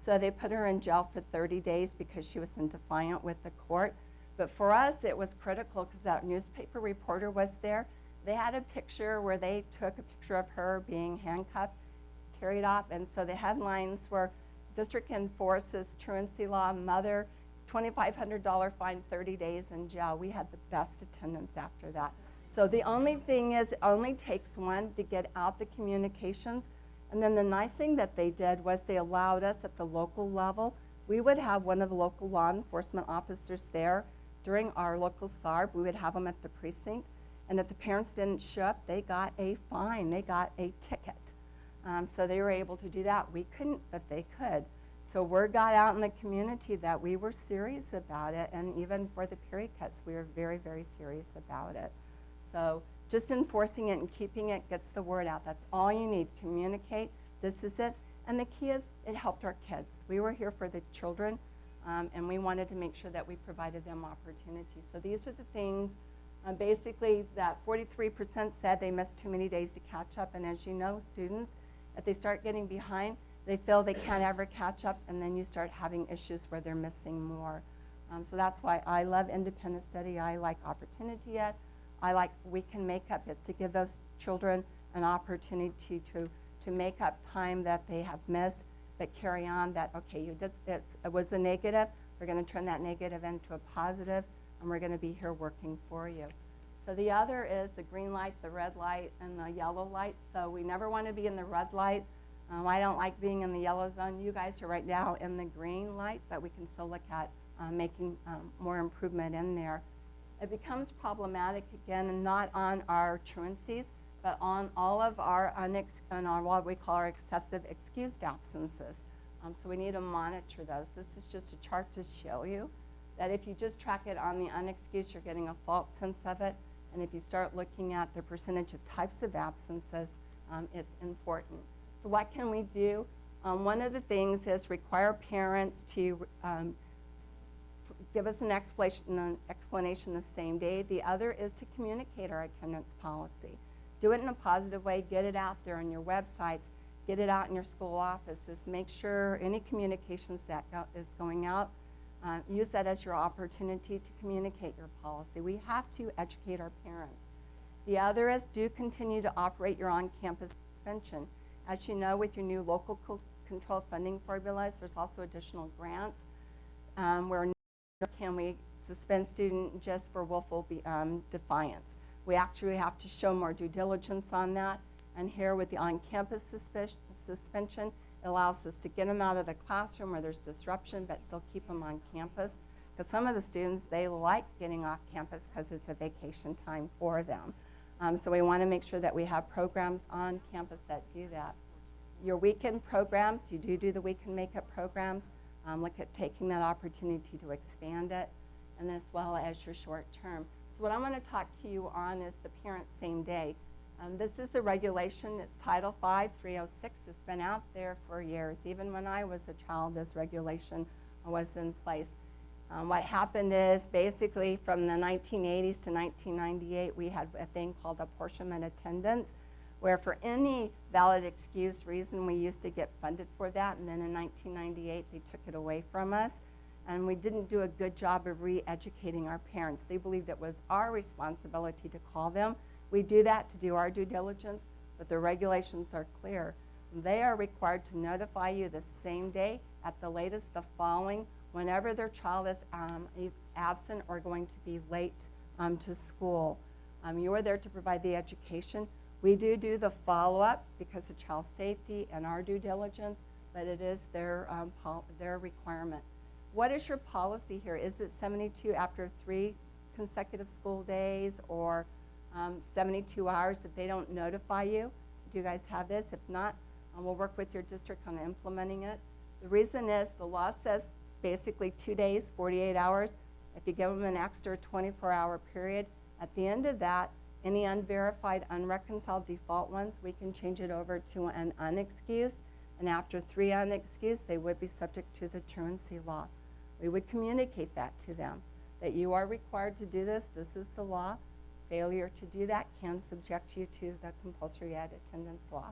So they put her in jail for 30 days because she was in defiance with the court. But for us, it was critical because that newspaper reporter was there. They had a picture where they took a picture of her being handcuffed, carried off, and so the headlines were, district enforces truancy law, mother, $2,500 fine, 30 days in jail. We had the best attendance after that. So the only thing is, it only takes one to get out the communications. And then the nice thing that they did was they allowed us at the local level. We would have one of the local law enforcement officers there during our local SARB. We would have them at the precinct. And if the parents didn't show up, they got a fine. They got a ticket. So they were able to do that. We couldn't, but they could. So word got out in the community that we were serious about it, and even for the period cuts, we were very, very serious about it. So just enforcing it and keeping it gets the word out. That's all you need. Communicate. This is it. And the key is it helped our kids. We were here for the children, and we wanted to make sure that we provided them opportunity. So these are the things. Basically, that 43% said they missed too many days to catch up. And as you know, students, if they start getting behind, they feel they can't ever catch up, and then you start having issues where they're missing more. So that's why I love independent study. I like opportunity ed. I like we can make up. It's to give those children an opportunity to make up time that they have missed, but carry on that, okay, it was a negative. We're going to turn that negative into a positive, and we're going to be here working for you. So the other is the green light, the red light, and the yellow light. So we never want to be in the red light. I don't like being in the yellow zone. You guys are right now in the green light, but we can still look at making more improvement in there. It becomes problematic again, and not on our truancies, but on all of our what we call our excessive excused absences. So we need to monitor those. This is just a chart to show you that if you just track it on the unexcused, you're getting a false sense of it. And if you start looking at the percentage of types of absences, it's important. So what can we do? One of the things is require parents to give us an explanation the same day. The other is to communicate our attendance policy. Do it in a positive way. Get it out there on your websites. Get it out in your school offices. Make sure any communications that is going out, use that as your opportunity to communicate your policy. We have to educate our parents. The other is do continue to operate your on-campus suspension. As you know, with your new local control funding formulas, there's also additional grants where can we suspend student just for willful defiance. We actually have to show more due diligence on that. And here with the on-campus suspension, it allows us to get them out of the classroom where there's disruption, but still keep them on campus. Because some of the students, they like getting off campus because it's a vacation time for them. So we want to make sure that we have programs on campus that do that. Your weekend programs, you do the weekend makeup programs. Look at taking that opportunity to expand it, and as well as your short term. So what I'm going to talk to you on is the parent same day. This is the regulation. It's Title 5, 306. It's been out there for years. Even when I was a child, this regulation was in place. What happened is basically from the 1980s to 1998, we had a thing called apportionment attendance, where for any valid excused reason, we used to get funded for that. And then in 1998, they took it away from us. And we didn't do a good job of re-educating our parents. They believed it was our responsibility to call them. We do that to do our due diligence, but the regulations are clear. They are required to notify you the same day, at the latest the following, whenever their child is absent or going to be late to school. You are there to provide the education. We do the follow-up because of child safety and our due diligence, but it is their requirement. What is your policy here? Is it 72 after 3 consecutive school days, or 72 hours if they don't notify you? Do you guys have this? If not, we'll work with your district on implementing it. The reason is the law says basically 2 days, 48 hours. If you give them an extra 24-hour period, at the end of that, any unverified, unreconciled default ones, we can change it over to an unexcused. And after 3 unexcused, they would be subject to the truancy law. We would communicate that to them, that you are required to do this. This is the law. Failure to do that can subject you to the compulsory attendance law.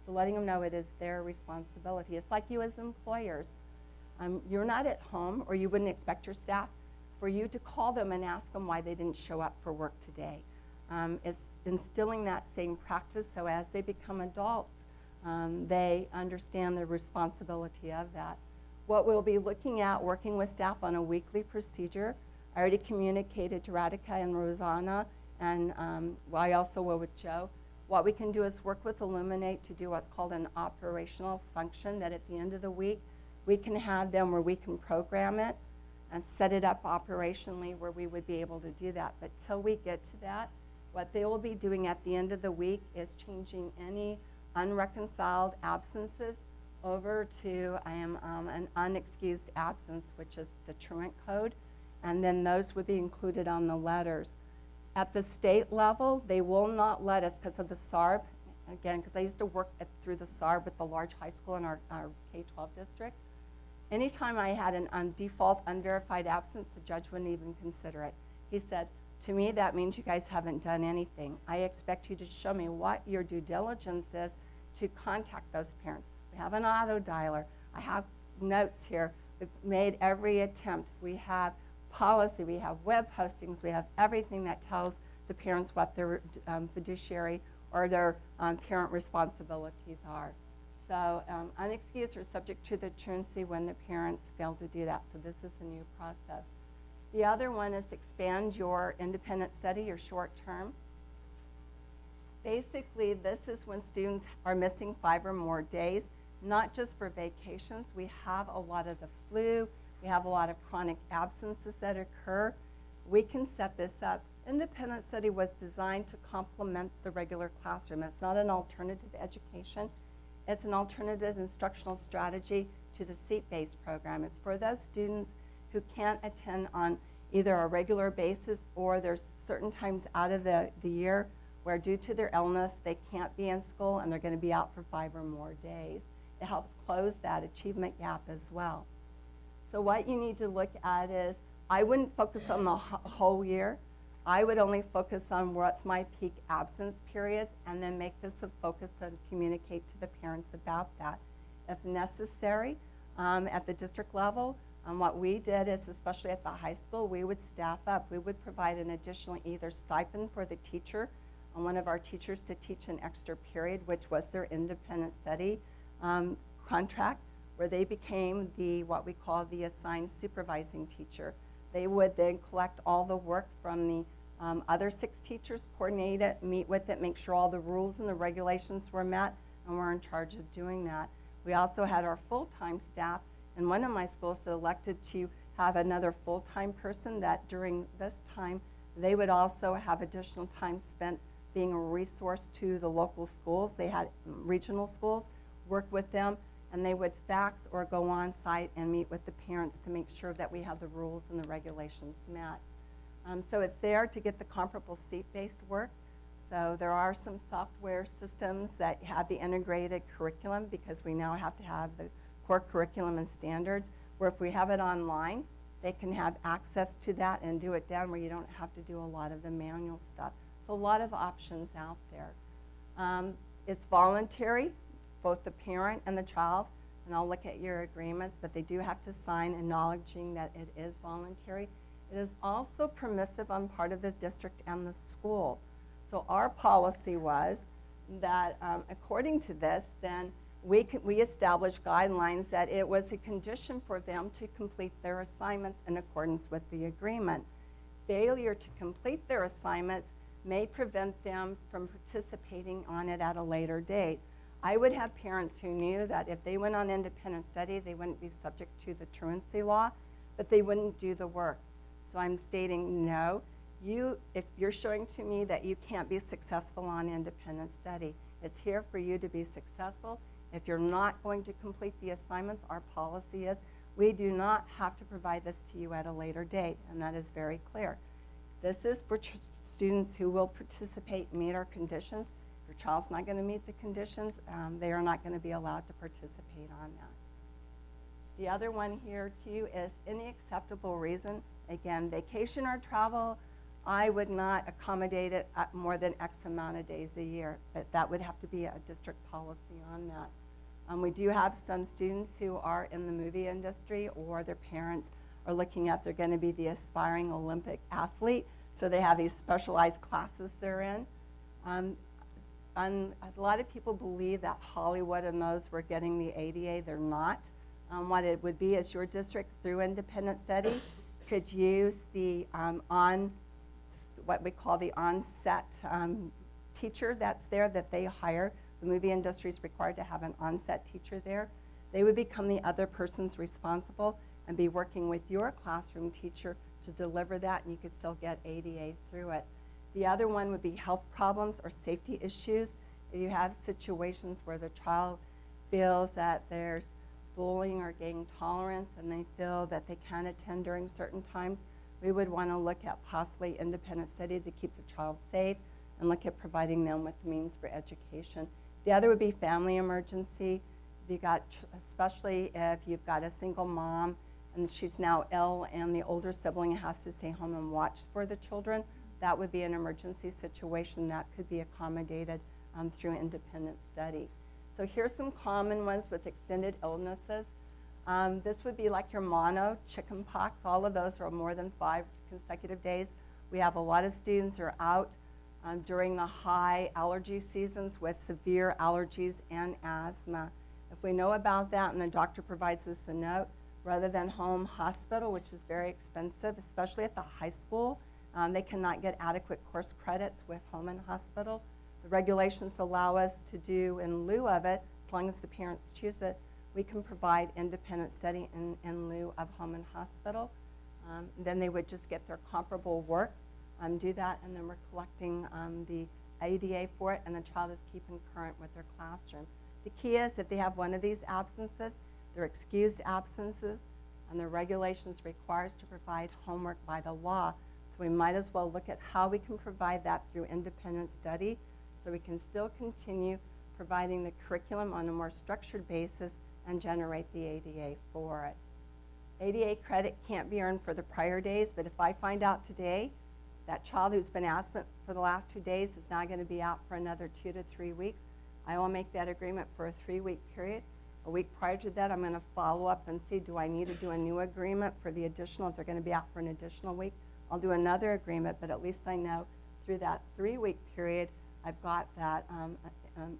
So letting them know it is their responsibility. It's like you as employers. You're not at home, or you wouldn't expect your staff for you to call them and ask them why they didn't show up for work today. It's instilling that same practice so as they become adults, they understand the responsibility of that. What we'll be looking at, working with staff on a weekly procedure. I already communicated to Radhika and Rosanna, and I also will with Joe. What we can do is work with Illuminate to do what's called an operational function, that at the end of the week, we can have them where we can program it and set it up operationally where we would be able to do that. But till we get to that, what they will be doing at the end of the week is changing any unreconciled absences over to an unexcused absence, which is the truant code, and then those would be included on the letters. At the state level, they will not let us, because of the SARB, again, because I used to work through the SARB with the large high school in our K-12 district. Anytime I had an default unverified absence, the judge wouldn't even consider it. He said, to me, that means you guys haven't done anything. I expect you to show me what your due diligence is to contact those parents. We have an auto dialer. I have notes here. We've made every attempt. We have policy. We have web postings. We have everything that tells the parents what their fiduciary or their parent responsibilities are. So unexcused are subject to the truancy when the parents fail to do that. So this is the new process. The other one is expand your independent study, your short term. Basically, this is when students are missing 5 or more days, not just for vacations. We have a lot of the flu. We have a lot of chronic absences that occur. We can set this up. Independent study was designed to complement the regular classroom. It's not an alternative education. It's an alternative instructional strategy to the seat-based program. It's for those students who can't attend on either a regular basis, or there's certain times out of the year where due to their illness they can't be in school and they're going to be out for 5 or more days. It helps close that achievement gap as well. So what you need to look at is, I wouldn't focus on the whole year. I would only focus on what's my peak absence periods, and then make this a focus and communicate to the parents about that. If necessary, at the district level, what we did is, especially at the high school, we would staff up. We would provide an additional either stipend for the teacher, one of our teachers to teach an extra period, which was their independent study contract, where they became what we call the assigned supervising teacher. They would then collect all the work from the other 6 teachers, coordinate it, meet with it, make sure all the rules and the regulations were met, and we're in charge of doing that. We also had our full-time staff, and one of my schools elected to have another full-time person that during this time, they would also have additional time spent being a resource to the local schools. They had regional schools, work with them, and they would fax or go on site and meet with the parents to make sure that we have the rules and the regulations met. So it's there to get the comparable seat-based work. So there are some software systems that have the integrated curriculum, because we now have to have the core curriculum and standards, where if we have it online, they can have access to that and do it down where you don't have to do a lot of the manual stuff. So a lot of options out there. It's voluntary, both the parent and the child, and I'll look at your agreements, but they do have to sign acknowledging that it is voluntary. It is also permissive on part of the district and the school. So our policy was that according to this, then we established guidelines that it was a condition for them to complete their assignments in accordance with the agreement. Failure to complete their assignments may prevent them from participating on it at a later date. I would have parents who knew that if they went on independent study, they wouldn't be subject to the truancy law, but they wouldn't do the work. So I'm stating, no, if you're showing to me that you can't be successful on independent study, it's here for you to be successful. If you're not going to complete the assignments, our policy is we do not have to provide this to you at a later date, and that is very clear. This is for students who will participate, meet our conditions. If your child's not going to meet the conditions, they are not going to be allowed to participate on that. The other one here too is any acceptable reason. Again, vacation or travel, I would not accommodate it at more than X amount of days a year, but that would have to be a district policy on that. We do have some students who are in the movie industry, or their parents are looking at they're going to be the aspiring Olympic athlete, so they have these specialized classes they're in. A lot of people believe that Hollywood and those were getting the ADA. They're not. What it would be is your district, through independent study, could use the what we call the on-set teacher that's there that they hire. The movie industry is required to have an on-set teacher there. They would become the other person's responsible and be working with your classroom teacher to deliver that, and you could still get ADA through it. The other one would be health problems or safety issues. If you have situations where the child feels that there's bullying or gang tolerance and they feel that they can't attend during certain times, we would want to look at possibly independent study to keep the child safe and look at providing them with means for education. The other would be family emergency. If you got, especially if you've got a single mom and she's now ill and the older sibling has to stay home and watch for the children, that would be an emergency situation that could be accommodated through independent study. So here's some common ones with extended illnesses. This would be like your mono, chicken pox. All of those are more than 5 consecutive days. We have a lot of students who are out during the high allergy seasons with severe allergies and asthma. If we know about that and the doctor provides us a note, rather than home hospital, which is very expensive, especially at the high school, they cannot get adequate course credits with home and hospital. The regulations allow us to do in lieu of it, as long as the parents choose it, we can provide independent study in lieu of home and hospital. Then they would just get their comparable work, do that, and then we're collecting the ADA for it, and the child is keeping current with their classroom. The key is if they have one of these absences, they're excused absences, and the regulations requires to provide homework by the law. So we might as well look at how we can provide that through independent study so we can still continue providing the curriculum on a more structured basis and generate the ADA for it. ADA credit can't be earned for the prior days, but if I find out today that child who's been absent for the last 2 days is now going to be out for another 2 to 3 weeks, I will make that agreement for a 3-week period. A week prior to that, I'm going to follow up and see, do I need to do a new agreement for the additional, if they're going to be out for an additional week? I'll do another agreement, but at least I know through that 3-week period, I've got that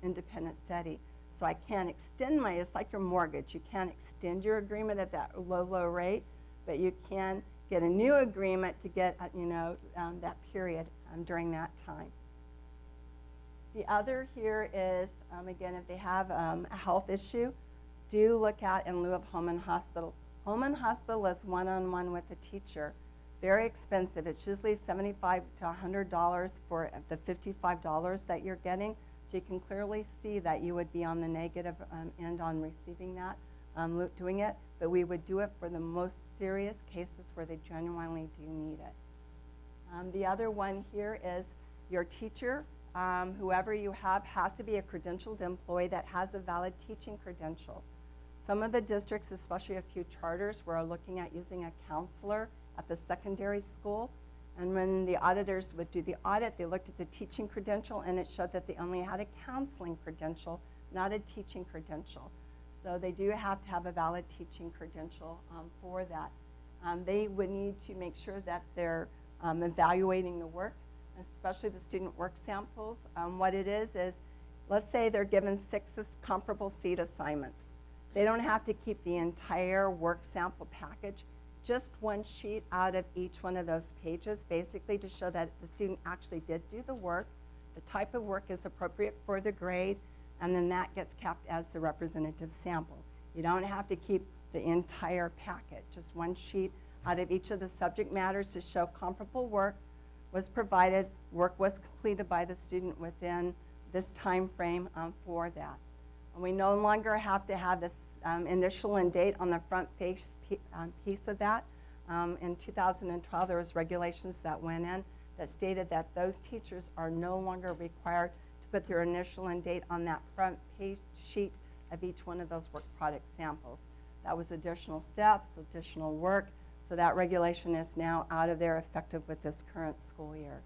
independent study. So I can't extend it's like your mortgage. You can't extend your agreement at that low rate, but you can get a new agreement to get, that period during that time. The other here is, again, if they have a health issue, do look at in lieu of home and hospital. Home and hospital is one-on-one with the teacher. Very expensive. It's usually $75 to $100 for the $55 that you're getting. So you can clearly see that you would be on the negative end on receiving that, doing it. But we would do it for the most serious cases where they genuinely do need it. The other one here is your teacher. Whoever you have has to be a credentialed employee that has a valid teaching credential. Some of the districts, especially a few charters, were looking at using a counselor at the secondary school. And when the auditors would do the audit, they looked at the teaching credential, and it showed that they only had a counseling credential, not a teaching credential. So they do have to have a valid teaching credential for that. They would need to make sure that they're evaluating the work, especially the student work samples. What it is let's say they're given 6 comparable seat assignments. They don't have to keep the entire work sample package, just one sheet out of each one of those pages, basically to show that the student actually did do the work, the type of work is appropriate for the grade, and then that gets kept as the representative sample. You don't have to keep the entire packet, just one sheet out of each of the subject matters to show comparable work was provided, work was completed by the student within this time frame for that. And we no longer have to have this initial and date on the front face piece of that. In 2012, there was regulations that went in that stated that those teachers are no longer required to put their initial and date on that front page sheet of each one of those work product samples. That was additional steps, additional work, so that regulation is now out of there effective with this current school year.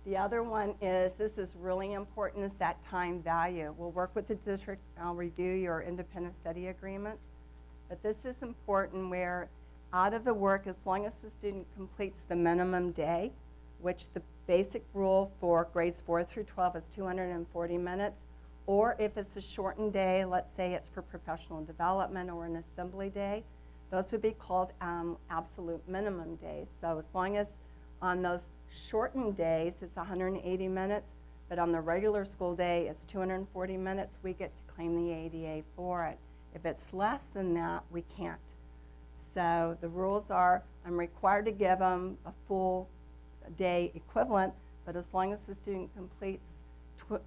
The other one is, this is really important, is that time value. We'll work with the district, I'll review your independent study agreements, but this is important where out of the work, as long as the student completes the minimum day, which the basic rule for grades 4 through 12 is 240 minutes, or if it's a shortened day, let's say it's for professional development or an assembly day, those would be called absolute minimum days. So as long as on those shortened days it's 180 minutes, but on the regular school day it's 240 minutes, we get to claim the ADA for it. If it's less than that, we can't. So the rules are, I'm required to give them a full day equivalent, but as long as the student completes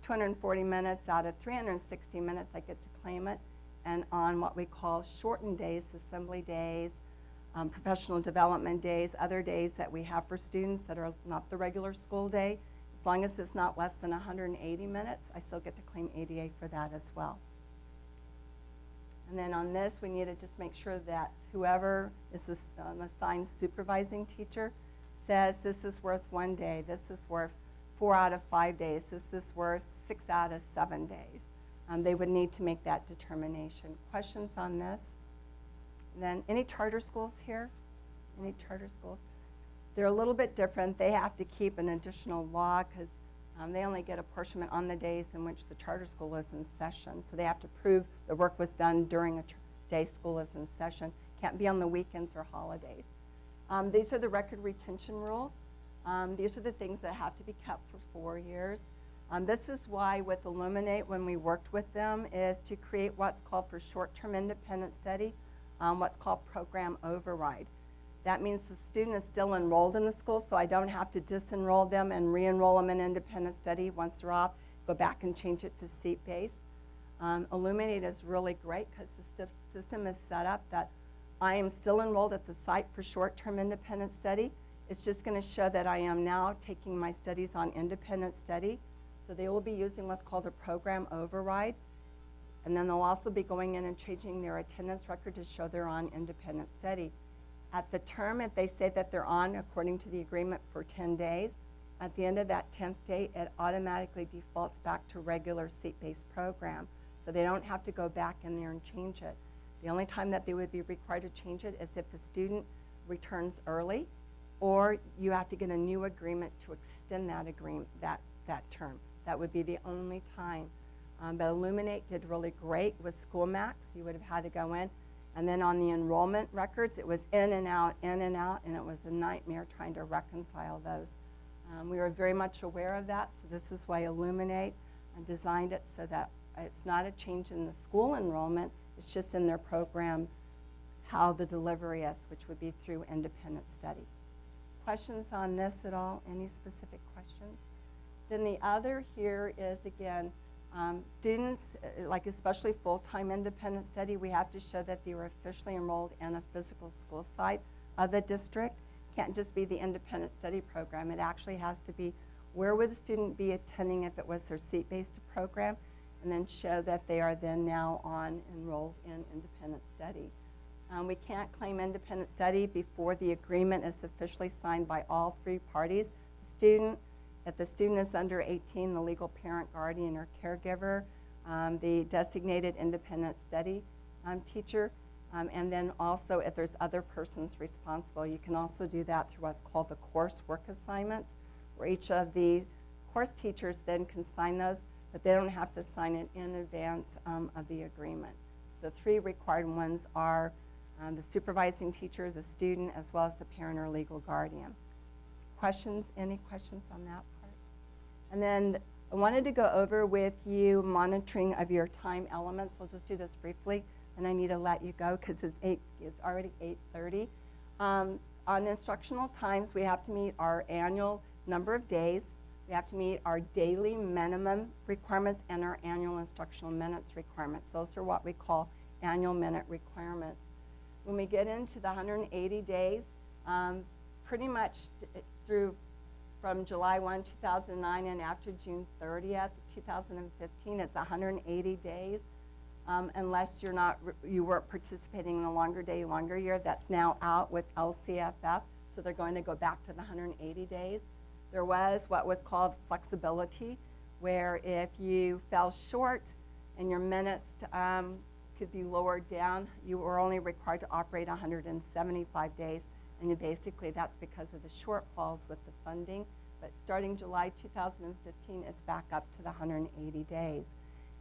240 minutes out of 360 minutes, I get to claim it. And on what we call shortened days, assembly days, professional development days, other days that we have for students that are not the regular school day, as long as it's not less than 180 minutes, I still get to claim ADA for that as well. And then on this, we need to just make sure that whoever is this, assigned supervising teacher says this is worth 1 day, this is worth 4 out of 5 days, this is worth 6 out of 7 days. They would need to make that determination. Questions on this? And then any charter schools here? Any charter schools? They're a little bit different. They have to keep an additional log because they only get apportionment on the days in which the charter school is in session. So they have to prove the work was done during a day school is in session. Can't be on the weekends or holidays. These are the record retention rules. These are the things that have to be kept for 4 years. This is why with Illuminate, when we worked with them, is to create what's called for short-term independent study, what's called program override. That means the student is still enrolled in the school, so I don't have to disenroll them and re-enroll them in independent study once they're off, go back and change it to seat-based. Illuminate is really great because the system is set up that I am still enrolled at the site for short-term independent study. It's just going to show that I am now taking my studies on independent study. So they will be using what's called a program override. And then they'll also be going in and changing their attendance record to show they're on independent study. At the term, if they say that they're on, according to the agreement, for 10 days, at the end of that 10th day, it automatically defaults back to regular seat-based program. So they don't have to go back in there and change it. The only time that they would be required to change it is if the student returns early, or you have to get a new agreement to extend that agreement, that term. That would be the only time. But Illuminate did really great with School Max. You would have had to go in. And then on the enrollment records, it was in and out, and it was a nightmare trying to reconcile those. We were very much aware of that, so this is why Illuminate designed it so that it's not a change in the school enrollment, it's just in their program how the delivery is, which would be through independent study. Questions on this at all? Any specific questions? Then the other here is, again, students, like especially full-time independent study, we have to show that they were officially enrolled in a physical school site of the district. Can't just be the independent study program. It actually has to be where would the student be attending if it was their seat-based program, and then show that they are then now enrolled in independent study. We can't claim independent study before the agreement is officially signed by all 3 parties. The student, if the student is under 18, the legal parent, guardian, or caregiver, the designated independent study teacher, and then also if there's other persons responsible, you can also do that through what's called the course work assignments, where each of the course teachers then can sign those, but they don't have to sign it in advance of the agreement. The 3 required ones are the supervising teacher, the student, as well as the parent or legal guardian. Questions? Any questions on that part? And then I wanted to go over with you monitoring of your time elements. I'll just do this briefly, and I need to let you go because it's already 8:30. On instructional times, we have to meet our annual number of days. We have to meet our daily minimum requirements and our annual instructional minutes requirements. Those are what we call annual minute requirements. When we get into the 180 days, pretty much through from July 1, 2009 and after June 30th, 2015, it's 180 days. Unless you weren't participating in a longer day, longer year. That's now out with LCFF, so they're going to go back to the 180 days. There was what was called flexibility, where if you fell short and your minutes could be lowered down, you were only required to operate 175 days, and that's because of the shortfalls with the funding. But starting July 2015, it's back up to the 180 days.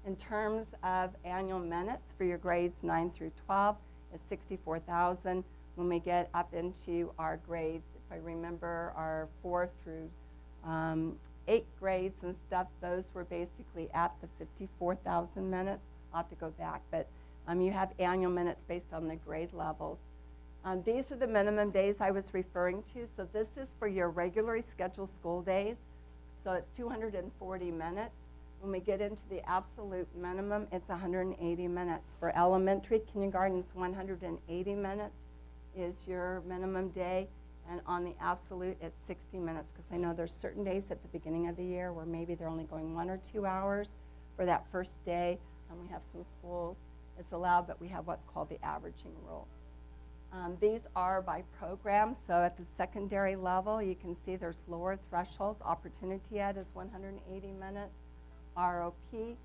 In terms of annual minutes for your grades 9 through 12, it's 64,000. When we get up into our grades, if I remember our 4 through 8 grades and stuff, those were basically at the 54,000 minutes. I'll have to go back, but you have annual minutes based on the grade levels. These are the minimum days I was referring to. So this is for your regularly scheduled school days. So it's 240 minutes. When we get into the absolute minimum, it's 180 minutes. For elementary, kindergarten's 180 minutes is your minimum day. And on the absolute, it's 60 minutes. Because I know there's certain days at the beginning of the year where maybe they're only going 1 or 2 hours for that first day. We have some schools, it's allowed, but we have what's called the averaging rule. These are by program. So at the secondary level, you can see there's lower thresholds. Opportunity Ed is 180 minutes. ROP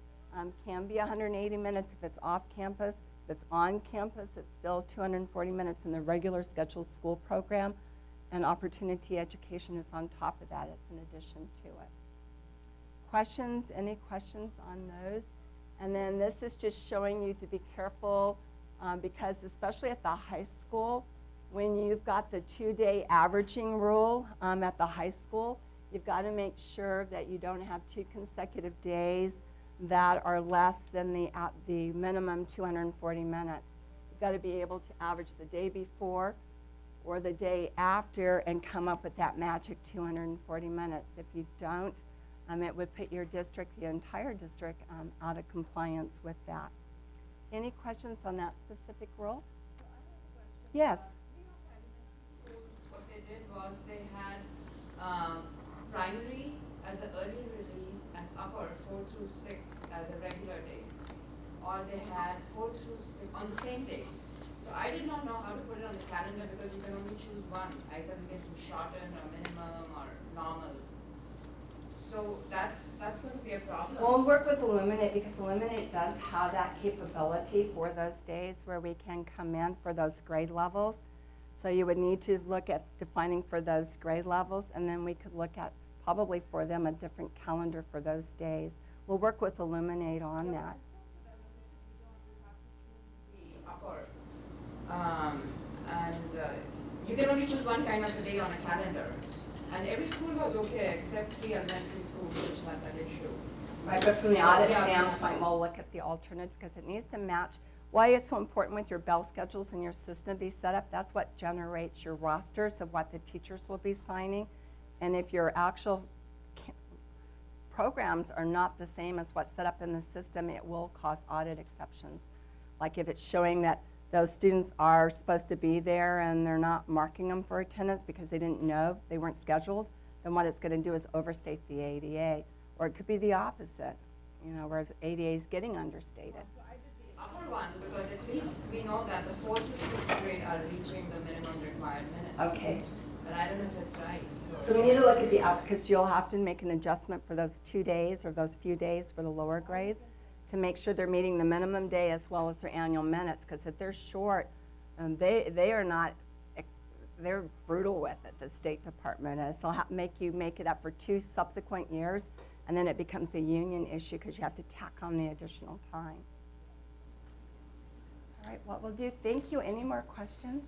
can be 180 minutes if it's off campus. If it's on campus, it's still 240 minutes in the regular scheduled school program. And Opportunity Education is on top of that. It's an addition to it. Questions? Any questions on those? And then this is just showing you to be careful because especially at the high school, when you've got the 2-day averaging rule at the high school, you've got to make sure that you don't have 2 consecutive days that are less than the minimum 240 minutes. You've got to be able to average the day before or the day after and come up with that magic 240 minutes. If you don't, it would put your district, the entire district, out of compliance with that. Any questions on that specific rule? So I have a question. Yes. New York elementary schools, what they did was they had primary as an early release and upper 4 through 6 as a regular day. Or they had 4 through 6 on the same day. So I did not know how to put it on the calendar because you can only choose one. Either we can do shortened or minimum or normal. So that's going to be a problem. We'll work with Illuminate because Illuminate does have that capability for those days where we can come in for those grade levels. So you would need to look at defining for those grade levels, and then we could look at probably for them a different calendar for those days. We'll work with Illuminate on that. The upper, you can only choose one kind of a day on a calendar. And every school was okay except the elementary school, which had that issue. Right, but from the audit standpoint, we'll look at the alternative because it needs to match. Why it's so important with your bell schedules and your system be set up, that's what generates your rosters of what the teachers will be signing. And if your actual programs are not the same as what's set up in the system, it will cause audit exceptions. Like if it's showing that those students are supposed to be there and they're not marking them for attendance because they didn't know, they weren't scheduled, then what it's going to do is overstate the ADA. Or it could be the opposite, where the ADA is getting understated. So I did the upper one because at least we know that the 4th to 6th grade are reaching the minimum required minutes. Okay. But I don't know if it's right. So we need to look at the up because you'll have to make an adjustment for those 2 days or those few days for the lower grades to make sure they're meeting the minimum day as well as their annual minutes. Because if they're short, they are not. They're brutal with it. The State Department is. They'll make you make it up for 2 subsequent years, And then it becomes a union issue because you have to tack on the additional time. All right, what we'll do, thank you. Any more questions?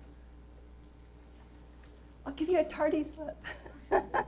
I'll give you a tardy slip.